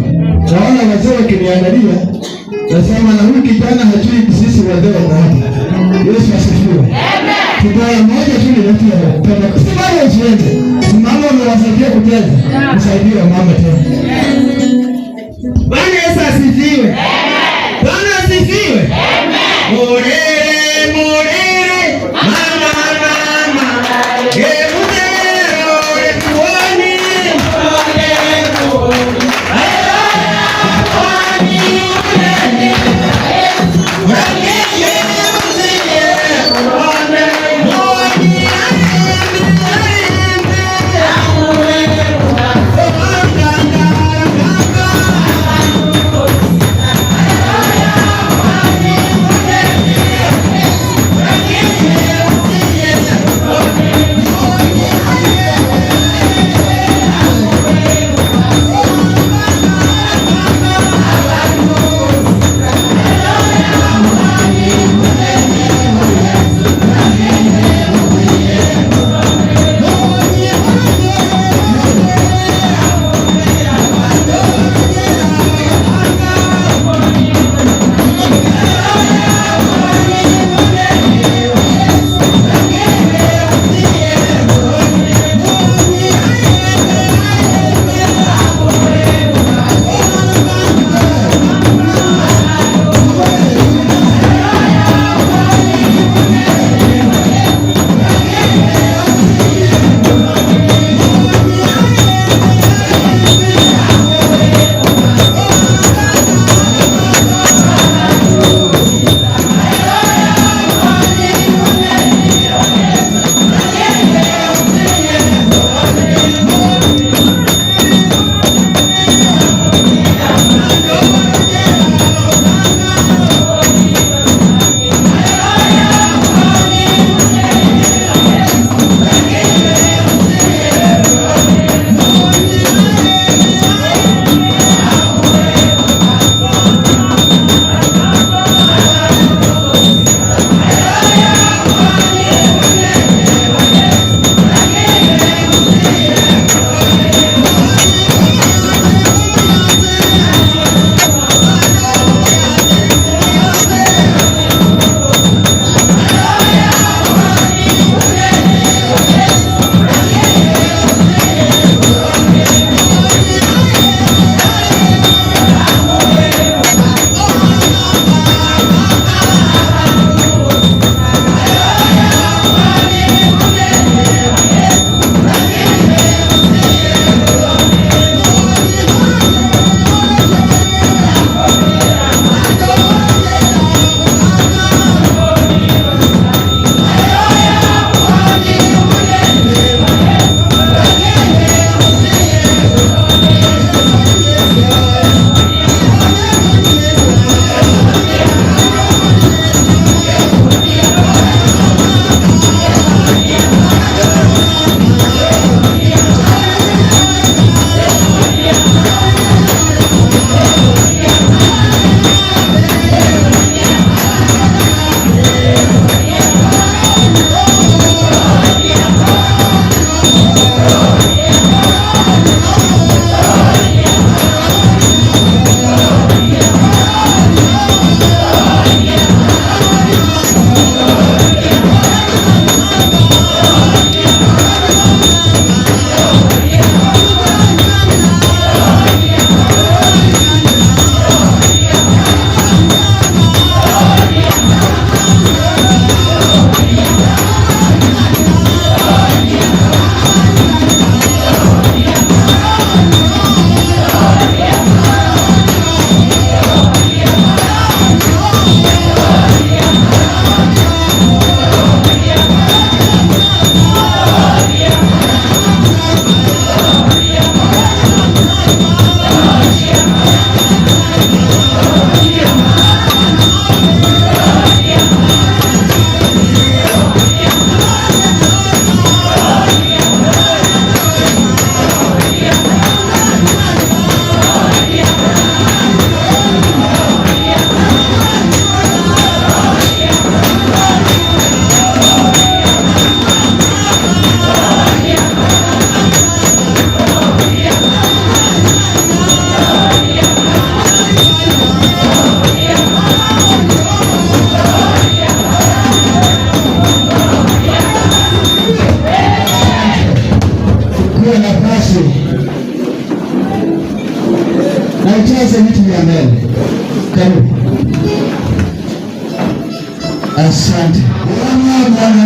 Naona wazee wakiniangalia, nasema na huyu kijana hajui sisi wazee wako hapa. Yesu asifiwe. Amen. Kibaya moja tu ni watu wa Pentekoste. Simama usiende. Simama unawasaidia kucheza. Msaidie mama tena. Bwana Yesu asifiwe. Amen. Bwana asifiwe. Amen. Morere, morere, mama, mama. Oh, kupewa nafasi na ujaze vitu vya mbele. Karibu. Asante Bwana,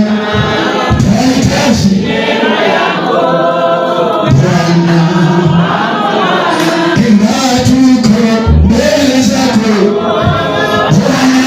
tunahitaji neema yako Bwana, tuko mbele zako Bwana,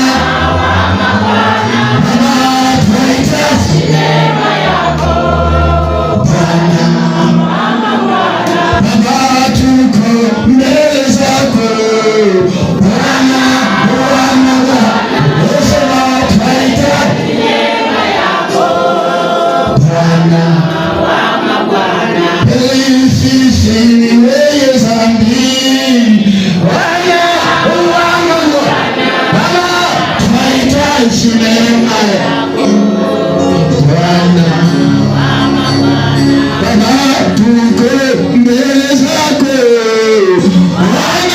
tunahitaji neema yako Bwana, tuko mbele zako Bwana,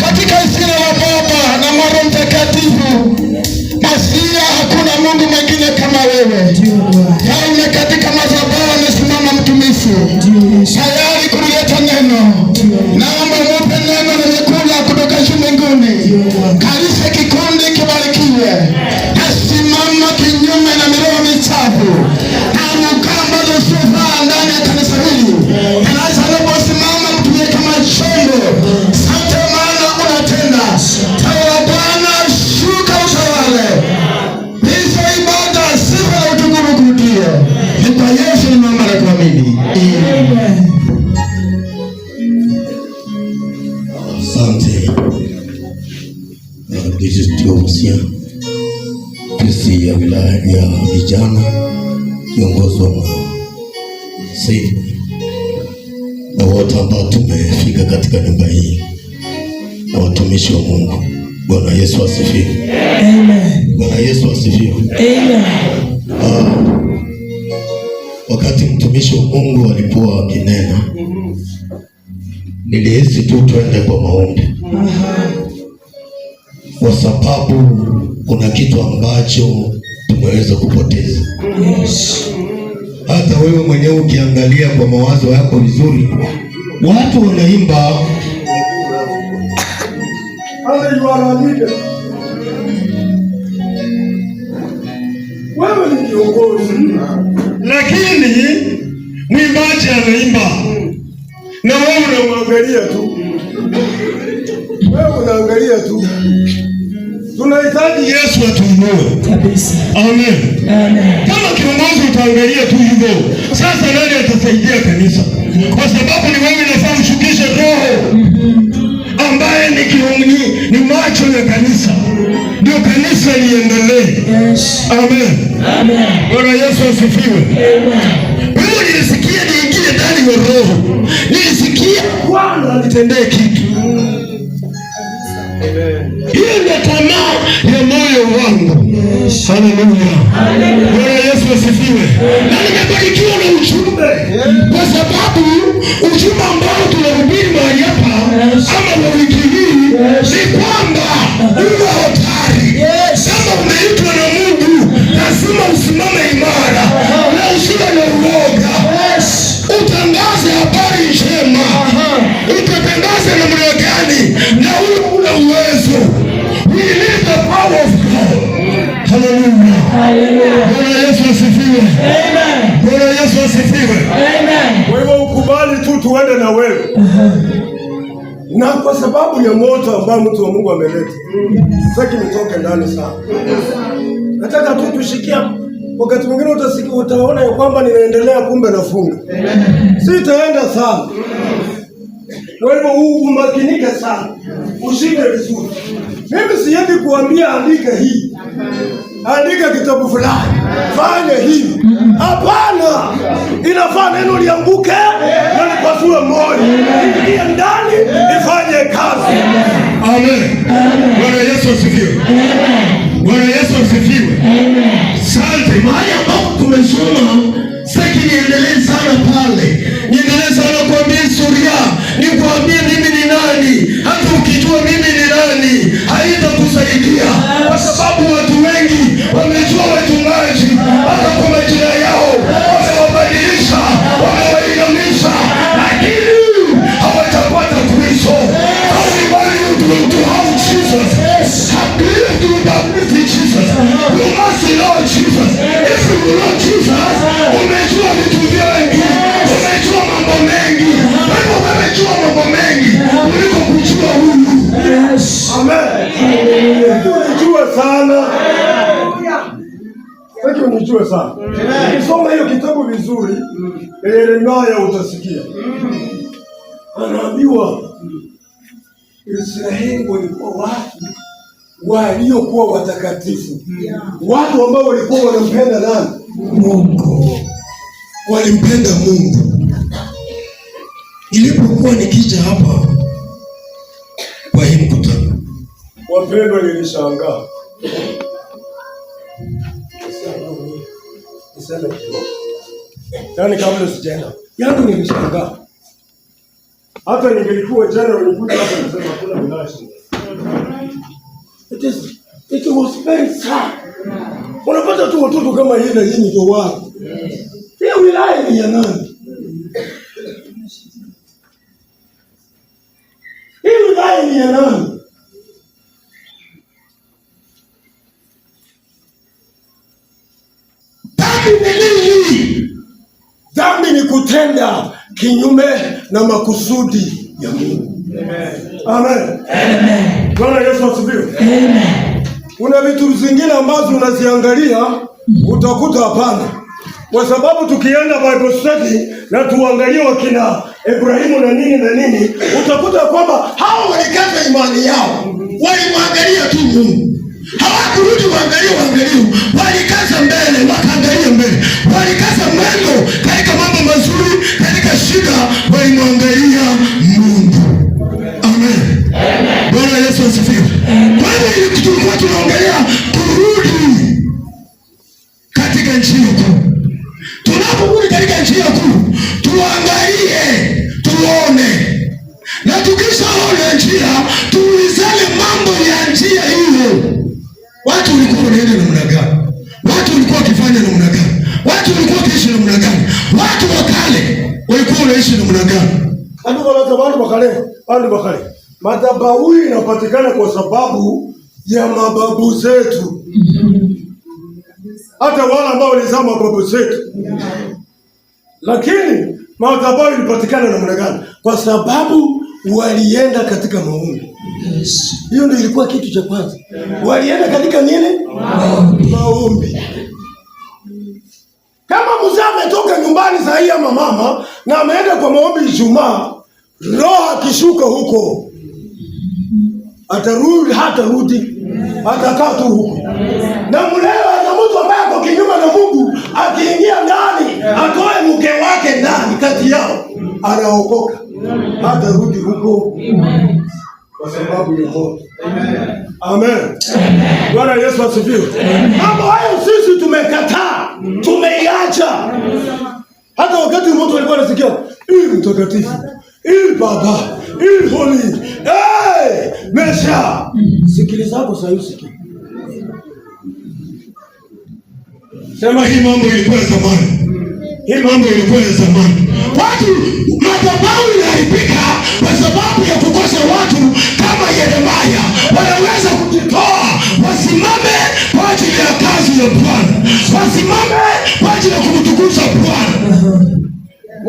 katika jina la Baba na Mwana Mtakatifu, Masia, hakuna Mungu mwingine kama wewe. Yaani katika madhabahu amesimama mtumishi tayari kuleta neno. Naomba mupe neno limekuja kutoka juu mbinguni. Kanisa kikundi kibarikiwe. Nasimama kinyume na miroho michafu na mkamba zisizofaa ndani ya kanisa hili. Kanisa linaposimama mtumie kama chombo. Asante maana unatenda. Tawa Bwana, shuka utawale. Hizo ibada sifa na utukufu kurudie. Ni kwa Yesu nimeomba na kuamini. Amen. Asante. This is Teosia, kesi ya wilaya ya vijana kiongozwa na Said na wote ambao tumefika katika nyumba hii na watumishi wa Mungu. Bwana Yesu asifiwe. Amen. Bwana Yesu asifiwe. Amen. Wakati mtumishi wa Mungu alipokuwa akinena, nilihisi tu twende kwa maombi. Kwa sababu kuna kitu ambacho tumeweza kupoteza. Hata wewe mwenyewe ukiangalia kwa mawazo yako vizuri, watu wanaimba wewe ni kiongozi, lakini mwimbaji anaimba na wewe unamwangalia tu. Wewe unaangalia tu. Tunahitaji Yesu atuinue kabisa. Amen. Amen. Kama kiongozi utaangalia tu hivyo, sasa nani atasaidia kanisa? Kwa sababu ni wewe unafaa mshukishe roho ambaye ni macho ya kanisa, ndio kanisa liendelee. Yes. Amen. Amen. Bwana Yesu asifiwe. Amen. Wewe nilisikia niingie ndani ya roho, nilisikia Bwana anitendee kitu. Hiyo ndio tamaa ya moyo wangu. Yes. Haleluya. Bwana Yesu asifiwe. Na nimebarikiwa na ujumbe. Kwa sababu ujumbe ambao tunahubiri mahali hapa ama wa wiki hii ni kwamba uwe hodari. Kama umeitwa na Mungu, lazima usimame imara na usiwe na uoga. Utangaze asifiwe. Amen. Kwa hivyo ukubali tu tuende na wewe. Na kwa sababu ya moto ambao mtu wa Mungu ameleta. Sitaki nitoke ndani sana. Nataka tu tushikia. Wakati mwingine utaona ya kwamba ninaendelea kumbe nafunga. Sitaenda sana. Kwa hivyo umakinike sana. Ushike vizuri. Mimi siendi kuambia andika hii. Andika kitabu fulani. Fanya hivi. Hapana. Inafaa neno lianguke na lipasue moyo. Ingia ndani ifanye kazi. Amen. Bwana Yesu asifiwe. Bwana Yesu asifiwe. Asante. Mahali ambapo tumesoma, sitaki niendelee sana pale. Niendelee sana kuambia historia. Nikuambie mimi ni nani. Hata ukijua mimi ni nani, haitakusaidia. Kwa sababu watu wengi wamejua wachungaji, hata kwa majina yao wamewabadilisha, wamewainamisha, lakini hawatapata Kristo. How we want you to have Jesus. Believe to believe in Jesus. You must know Jesus. If you know Jesus, umejua vitu vingi, umejua mambo mengi. Wewe umejua mambo mengi kuliko kujua huyu. Amen. Unijue sana. Sasa unijue sana. Ukisoma hiyo kitabu vizuri, Yeremia utasikia. Anaambiwa Israeli walikuwa watu waliokuwa watakatifu. Watu ambao walikuwa wanampenda nani? Mungu. Walimpenda Mungu. Nilipokuwa nikija hapa kwa hii mkutano, wapendwa, nilishangaa. Yaani kabla sijaenda, yangu nilishangaa. Hata ningelikuwa jana nilikuja hapa nasema kuna bilashi. It was very sad. Unapata tu watoto kama yeye na yeye ndio wao. Hii wilaya ni ya nani? Hii wilaya ni ya nani? Dhambi ni nini? Dhambi ni kutenda kinyume na makusudi ya Mungu. Amen. Amen. Bwana Yesu asifiwe. Amen. Kuna vitu zingine ambazo unaziangalia utakuta hapana. Kwa sababu tukienda Bible study na tuangalie wakina Ibrahimu na nini, utakuta kwamba hao walikata imani yao. Walimwangalia tu Mungu. Hawakurudi waangalie, walikaza mbele, wakaangalia mbele. Walikaza mwendo katika mambo mazuri, katika shida walimwangalia Mungu. Amen. Bwana Yesu asifiwe. Kwa hiyo tulikuwa tunaongelea kurudi katika nchi kuu. Tunaporudi katika nchi kuu, tuangalie, tuone. Na tukishaona njia, tuulizane mambo ya njia hiyo. Watu walikuwa wanaenda namna gani? Watu walikuwa wakifanya namna gani? Watu walikuwa wakiishi namna gani? Watu wa kale walikuwa wanaishi namna gani? Watu wakale. Madhabahu inapatikana kwa sababu ya mababu zetu. Hata wale ambao walizaa mababu zetu. Lakini madhabahu ilipatikana namna gani? Kwa sababu walienda katika maombi. Hiyo ndio ilikuwa kitu cha kwanza. Walienda katika nini? Maombi. Kama mzee ametoka nyumbani saa hii ama mama na ameenda kwa maombi Ijumaa, roho akishuka huko hatarudi, atakaa tu huko. Na mlewa na mtu ambaye ako kinyume na Mungu akiingia ndani, atoe mke wake ndani kati yao, anaokoka. Hatarudi huko. Kwa sababu ya moto. Amen. Bwana Yesu asifiwe. Mambo hayo sisi tumekataa, tumeiacha. Hata wakati mtu alikuwa anasikia, "Hii mtakatifu, hii baba, hii holy." Mesha. Sikiliza hapo sasa usikie. Sema hii mambo ilikuwa ya zamani. Hii mambo ilikuwa ya zamani. Watu madhabahu inaharibika kwa sababu ya kukosa watu kama Yeremia wanaweza kujitoa wasimame kwa ajili ya kazi ya Bwana, wasimame kwa ajili ya kumtukuza Bwana.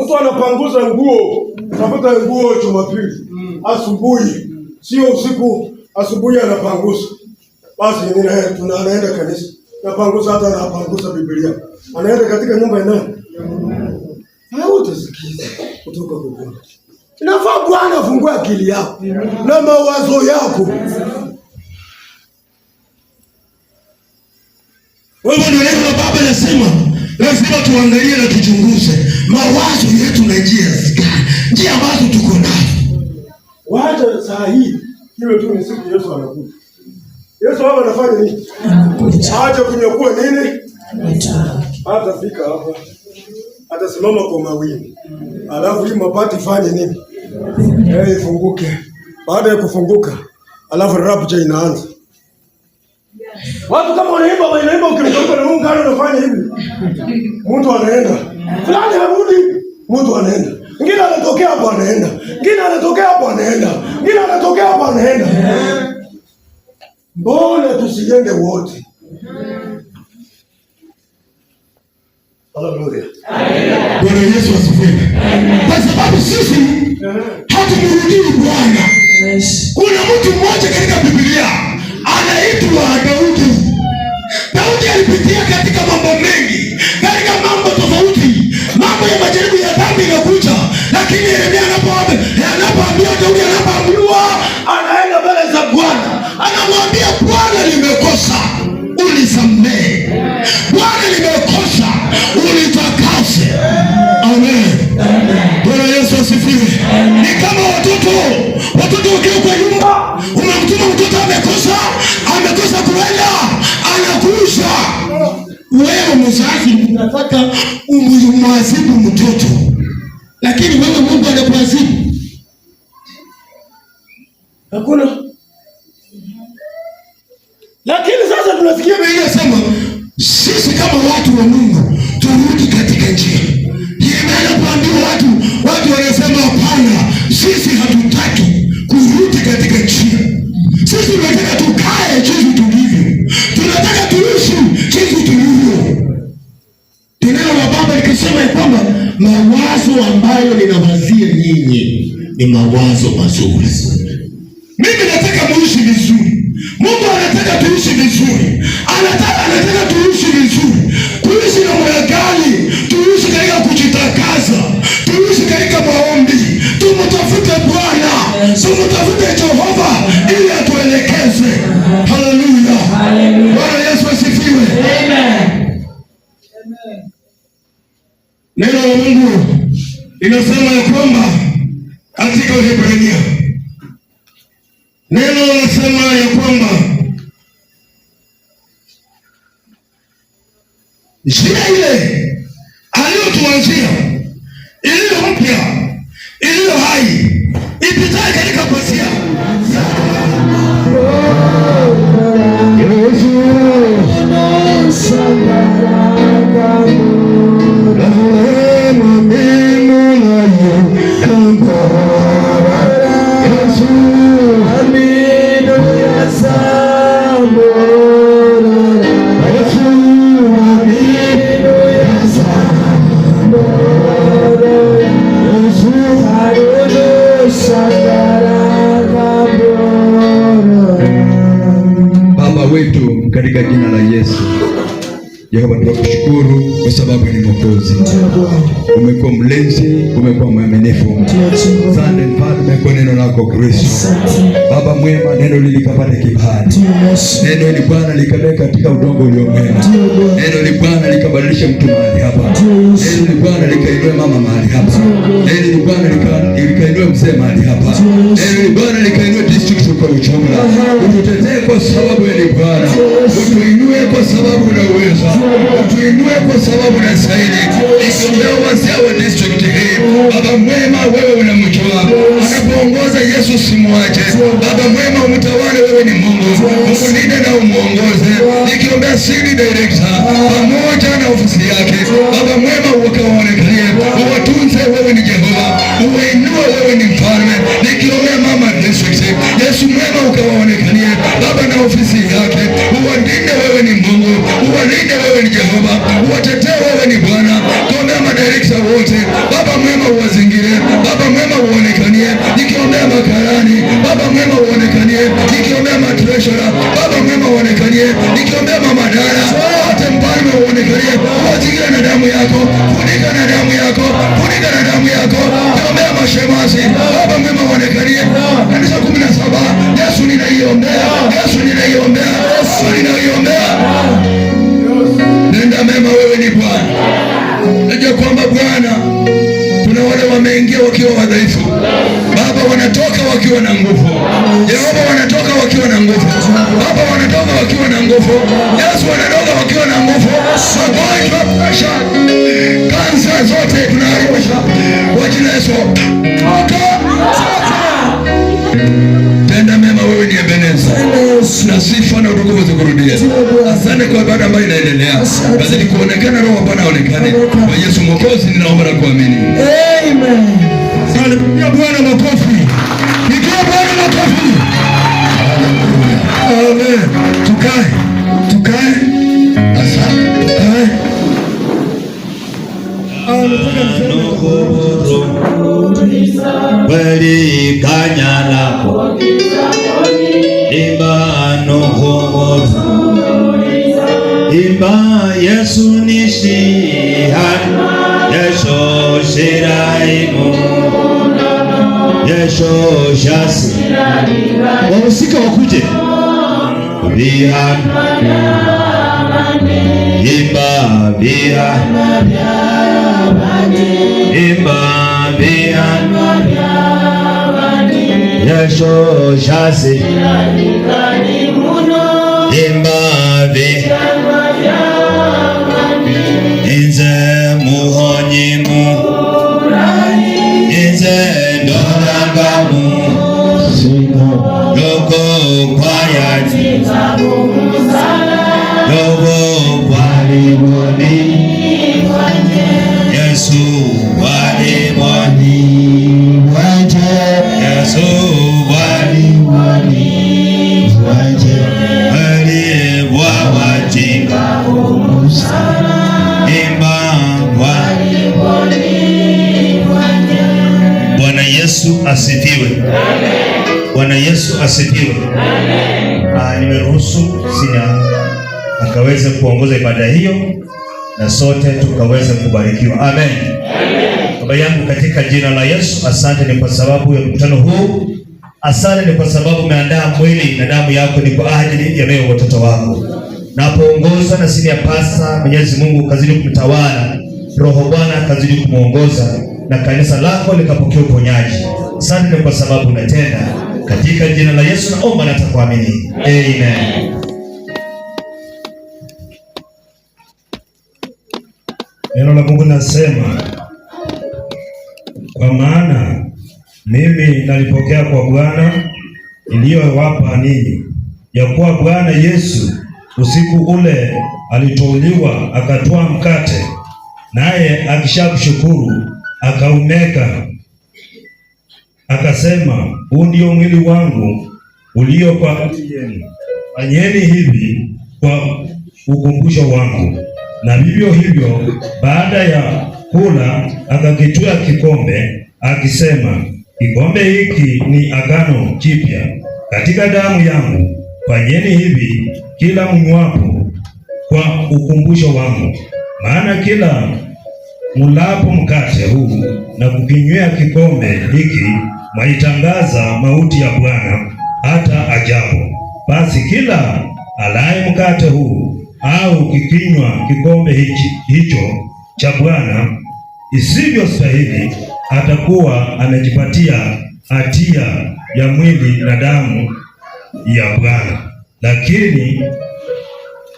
Mtu anapanguza nguo, tafuta nguo Jumapili asubuhi, sio usiku. Asubuhi anapanguza, basi anaenda kanisa, napanguza, hata anapanguza Biblia, anaenda katika nyumba ya nani? Hautasikiza kutoka kwa Bwana. Inafaa Bwana afungue akili yako na mawazo yako. Wewe ndio neno la Baba nasema, lazima tuangalie na tuchunguze mawazo yetu na njia ambazo tuko nazo. Wacha saa hii iwe tu ni siku Yesu anakuja. Yesu hapa anafanya nini? Acha kunyakua nini? Atafika hapa, atasimama kwa mawingu, alafu hii mabati fanye nini? Ifunguke. Baada ya kufunguka, alafu rapture inaanza. Watu kama wanaimba ukimtoka na Mungu anafanya hivi. Mtu anaenda. Fulani harudi, mtu anaenda. Ngine anatokea hapo anaenda. Ngine anatokea hapo anaenda. Ngine anatokea hapo anaenda. Mbona tusiende wote? Haleluya. Bwana Yesu asifiwe. Kwa sababu sisi hatumrudii Bwana. Kuna mtu mmoja katika Biblia anaitwa Daudi. Daudi alipitia katika mambo mengi, katika mambo tofauti, mambo ya majaribu ya dhambi inakuja, lakini Yeremia anapoambiwa Daudi, anapoambiwa anaenda mbele za Bwana, anamwambia Bwana, nimekosa, unisamehe. Bwana, nimekosa, unitakase. Amen. Bwana Yesu asifiwe. Ni kama watoto wakiwa kwa nyumba, umemtuma mtoto amekosa kuenda, anakuja. Wewe mzazi unataka umwadhibu mtoto, lakini wewe Mungu anakuadhibu. Hakuna. Lakini sasa tunasikia Biblia inasema sisi kama watu wa Mungu turudi katika njia. Yeremia anapoambiwa watu wanasema hapana, sisi hatutaki kurudi katika njia. Sisi tunataka tukae jinsi tulivyo. Tunataka tuishi jinsi tulivyo. Neno la Baba likisema ya kwamba mawazo ambayo ninawazia nyinyi ni mawazo mazuri. Mimi nataka muishi vizuri. Mungu anataka tuishi vizuri. Anataka tuishi vizuri. Kuishi na moyo gani? Tuishi katika kujitakasa. Tuishi katika maombi. Tumtafute Bwana. Tumtafute Jehova ili atuelekeze. Haleluya. Bwana Yesu asifiwe. Amen. Neno la Mungu inasema ya kwamba katika Waebrania, neno linasema ya kwamba njia ile aliyotuanzia, iliyo mpya, iliyo hai, ipitaye katika pazia katika jina la Yesu. Yehova, tunakushukuru kwa sababu ni Mwokozi. Umekuwa mlinzi, umekuwa mwaminifu. Asante Mfalme kwa neno lako Kristo. Baba mwema, neno likapate kibali. Neno hili Bwana likaweka katika udongo ulio mwema. Neno hili Bwana likabadilisha mtu mahali hapa. Neno hili Bwana likainua mama mahali hapa. Neno hili Bwana likainua mzee mahali hapa. Neno hili Bwana likainua district kwa ujumla. Ututetee kwa sababu ni Bwana. Utuinue kwa sababu una uwezo. Utuinue kwa sababu na saidi. Nikumbea wazee wa district hii. Baba mwema, wewe unamjua. Anapoongoza Yesu simwache. Baba mwema, umtawale, wewe ni Mungu. Umlinde na umuongoze. Nikiombea city director pamoja na ofisi yake. Baba mwema, ukawaonekanie. Uwatunze, wewe ni Jehova. Uwainue, wewe ni mfalme. Nikiombea mama district. Yesu mwema, ukawaonekanie. Baba na ofisi yake. Uwalinde, wewe ni Mungu. Uwalinde treasurer, Baba mwema uonekanie, nikiombea mama Dara, hata mfalme uonekanie, uwazingira na damu yako, funika na damu yako, funika na damu yako, niombea mashemasi, Baba mwema uonekanie, kanisa 17, Yesu ninaiombea, Yesu ninaiombea, Yesu ninaiombea. Nenda mema, wewe ni Bwana. Najua kwamba Bwana kuna wale wameingia wakiwa wadhaifu. Baba wanatoka wakiwa na nguvu. Yehova wanatoka wakiwa na nguvu. Baba wanatoka wakiwa na nguvu. Yesu wanatoka wakiwa na nguvu. Magonjwa, presha, kansa zote tunaharibisha kwa jina la Yesu. Tenda mema, wewe ni Ebeneza. Na sifa na utukufu zikurudie. Asante kwa ibada ambayo inaendelea. Basi kuonekana roho Bwana aonekane. Kwa Yesu Mwokozi ninaomba na kuamini. Amen. Asante kwa Bwana, makofi. Nikiwa Bwana makofi. Amen. Tukae. Tukae. Asante. Tukae. Kweli kanyala imba nohoro imba Yesu nishihan Yesu shiraimu Yesu shasi wahusika wakuje bihan imba bihan imba bihan Yesu shasi imbabe inze muhonyimu inze ndorangamu logo kwayati logo kwaliboni Yesu waliboni Yesu waliboni Bwana Yesu asifiwe. Bwana Yesu asifiwe. Nimeruhusu Sina akaweze kuongoza ibada hiyo na sote tukaweze kubarikiwa. Amen. Baba yangu katika jina la Yesu, asante ni kwa sababu ya mkutano huu. Asante ni kwa sababu umeandaa mwili na damu yako ni kwa ajili ya leo watoto wako. Napoongozwa na sini ya pasta, Mwenyezi Mungu kazidi kumtawala, Roho Bwana kazidi kumuongoza na kanisa lako likapokea uponyaji. Asante kwa sababu unatenda. Katika jina la Yesu naomba na kuamini. Amen. Neno la Mungu nasema, kwa maana mimi nalipokea kwa Bwana iliyowapa ninyi, ya kuwa Bwana Yesu usiku ule aliteuliwa akatoa mkate, naye akishakushukuru akaumega, akasema, huu ndio mwili wangu ulio kwa ajili yenu, fanyeni hivi kwa ukumbusho wangu. Na vivyo hivyo baada ya kula akakitwaa kikombe akisema, kikombe hiki ni agano jipya katika damu yangu, fanyeni hivi kila mnywapo kwa ukumbusho wangu. Maana kila mulapo mkate huu na kukinywea kikombe hiki mwaitangaza mauti ya Bwana hata ajapo. Basi kila alaye mkate huu au kikinywa kikombe hicho cha Bwana isivyo stahili atakuwa amejipatia hatia ya mwili na damu ya Bwana. Lakini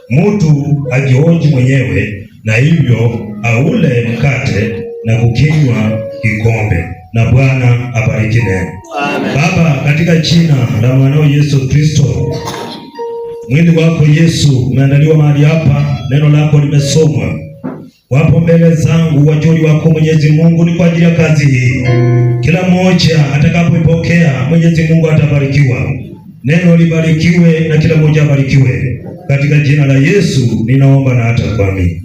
mtu ajihoji mwenyewe, na hivyo aule mkate na kukinywa kikombe. Na Bwana abariki neno. Baba, katika jina la mwanao Yesu Kristo, mwili wako Yesu umeandaliwa mahali hapa, neno lako limesomwa. Wapo mbele zangu wajoli wako Mwenyezi Mungu, ni kwa ajili ya kazi hii. Kila mmoja atakapoipokea Mwenyezi Mungu atabarikiwa. Neno libarikiwe na kila mmoja abarikiwe. Katika jina la Yesu ninaomba na hata kuamini.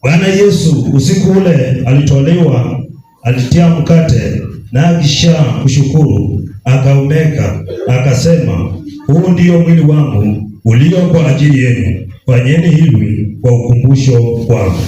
Bwana Yesu usiku ule alitolewa, alitia mkate, na akisha kushukuru akaumeka, akasema, huu ndio mwili wangu ulio kwa ajili yenu, fanyeni hivi kwa ukumbusho wangu.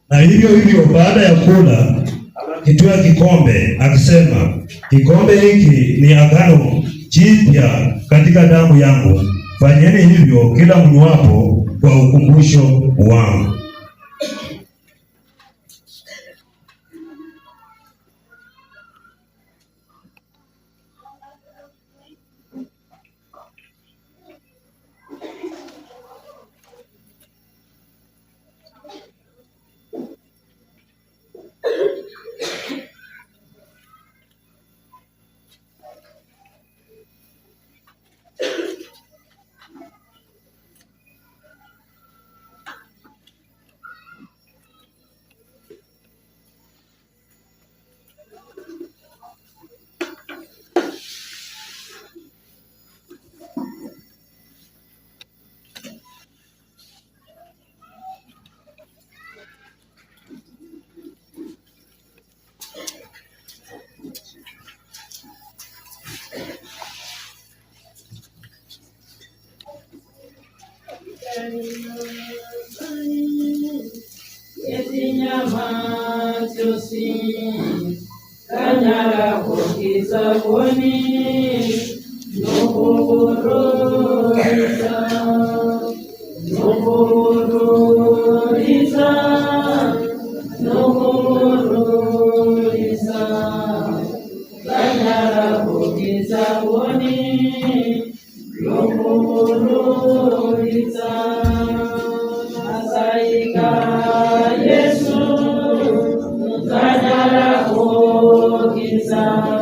Na hivyo baada ya kula akitwaa kikombe akisema, kikombe hiki ni agano jipya katika damu yangu, fanyeni hivyo kila mnywapo kwa ukumbusho wangu.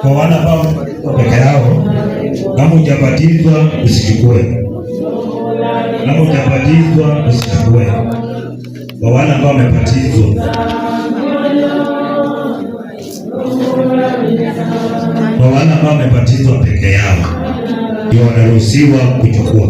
Kwa wale ambao peke yao, kama hujabatizwa usichukue. Kama hujabatizwa usichukue. Kwa wale ambao wamebatizwa, kwa wale ambao wamebatizwa peke yao ndio wanaruhusiwa kuchukua.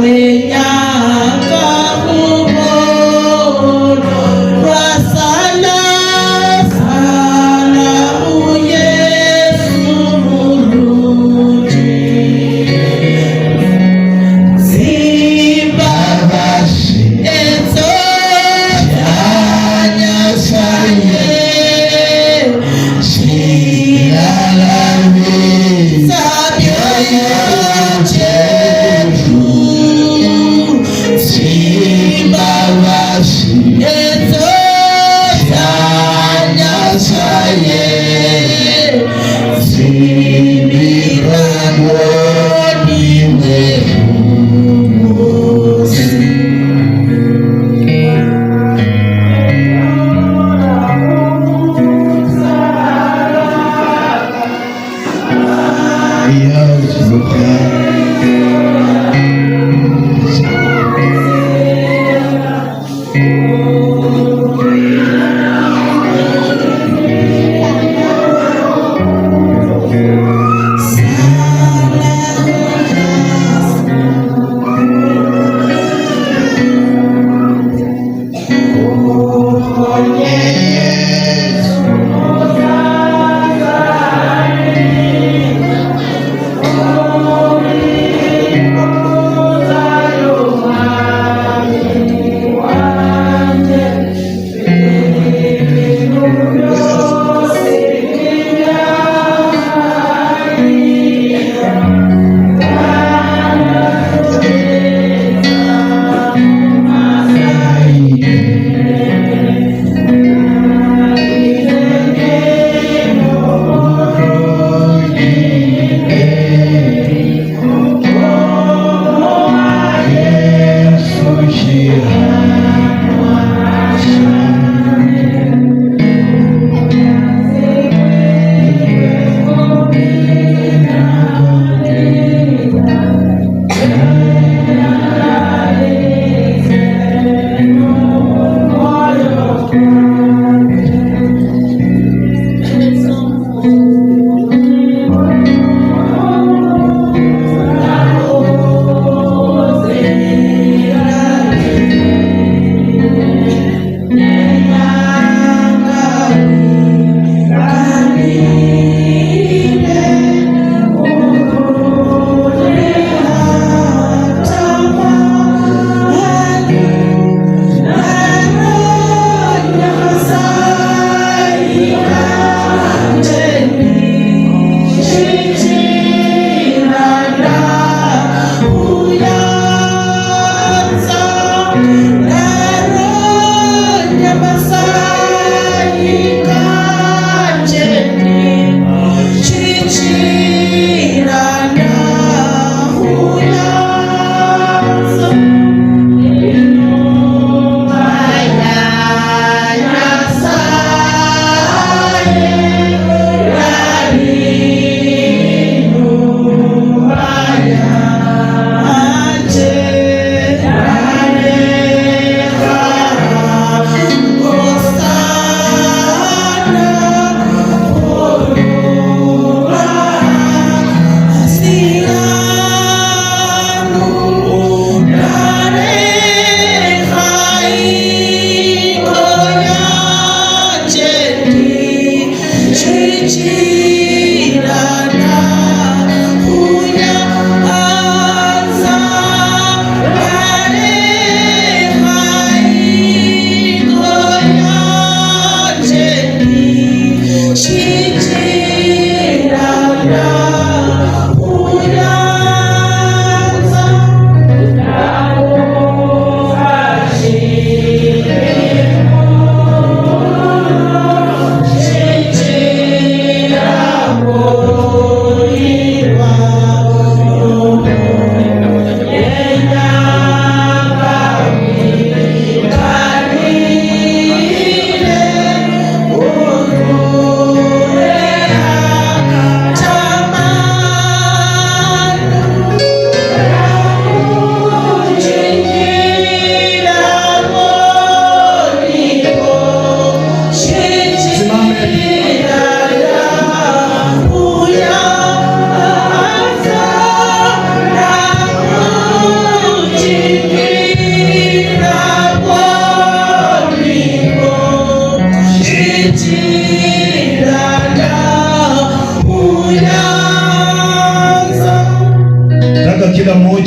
Wewe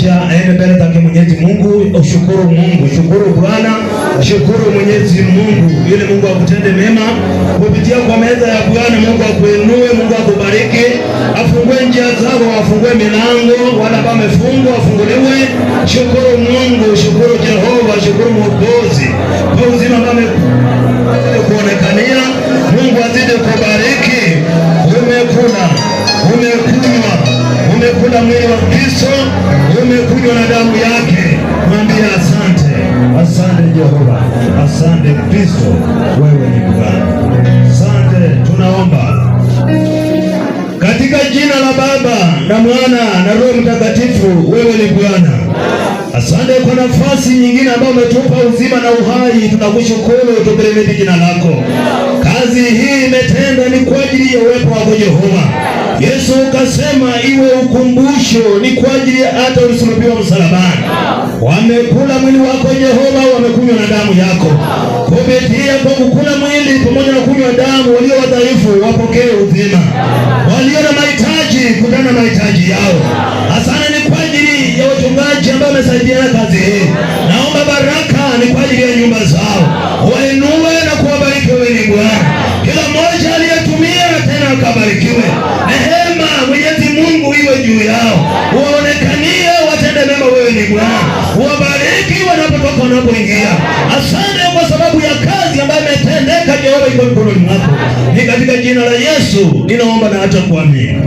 mmoja aende mbele zake Mwenyezi Mungu, ushukuru Mungu, shukuru Bwana, shukuru Mwenyezi Mungu ili Mungu akutende mema kupitia kwa meza ya Bwana. Mungu akuinue, Mungu akubariki, afungue njia zako, afungue milango, wala ambao wamefungwa wafunguliwe. Shukuru Mungu, shukuru Jehova, shukuru Mwokozi kwa uzima ambao kuonekania. Mungu azidi kubariki. Umekula, umekunywa, umekula mwili wa Kristo, umekunywa na damu yake. Mwambie asante, asante Jehova, asante Kristo, wewe ni Bwana. Asante. Tunaomba katika jina la Baba na Mwana na Roho Mtakatifu, wewe ni Bwana. Asante kwa nafasi nyingine ambayo umetupa uzima na uhai, tunakushukuru, tukirimidi jina lako. Kazi hii imetenda ni kwa ajili ya uwepo wako Jehova. Yesu ukasema iwe ukumbusho, ni kwa ajili ya hata ulisulubiwa msalabani. Wamekula mwili wako Jehova, wamekunywa na damu yako. Kupitia kwa kukula mwili pamoja na kunywa damu, walio wadhaifu wapokee uzima, walio na mahitaji kutana na mahitaji yao. Asante ni kwa ajili ya wachungaji ambao wamesaidiana kazi hii. Naomba baraka ni kwa ajili ya nyumba zao, wainue na kuwabariki. Wewe ni Bwana, kila mmoja aliyetumia tena akabarikiwe. Neema Mwenyezi Mungu iwe juu yao, waonekanie, watende mema. Wewe ni Bwana, wabariki wanapotoka wanapoingia. Asante kwa sababu ya kazi ambayo imetendeka Jehova, iko mikononi mwako. Ni katika jina la Yesu ninaomba na hata kuamini.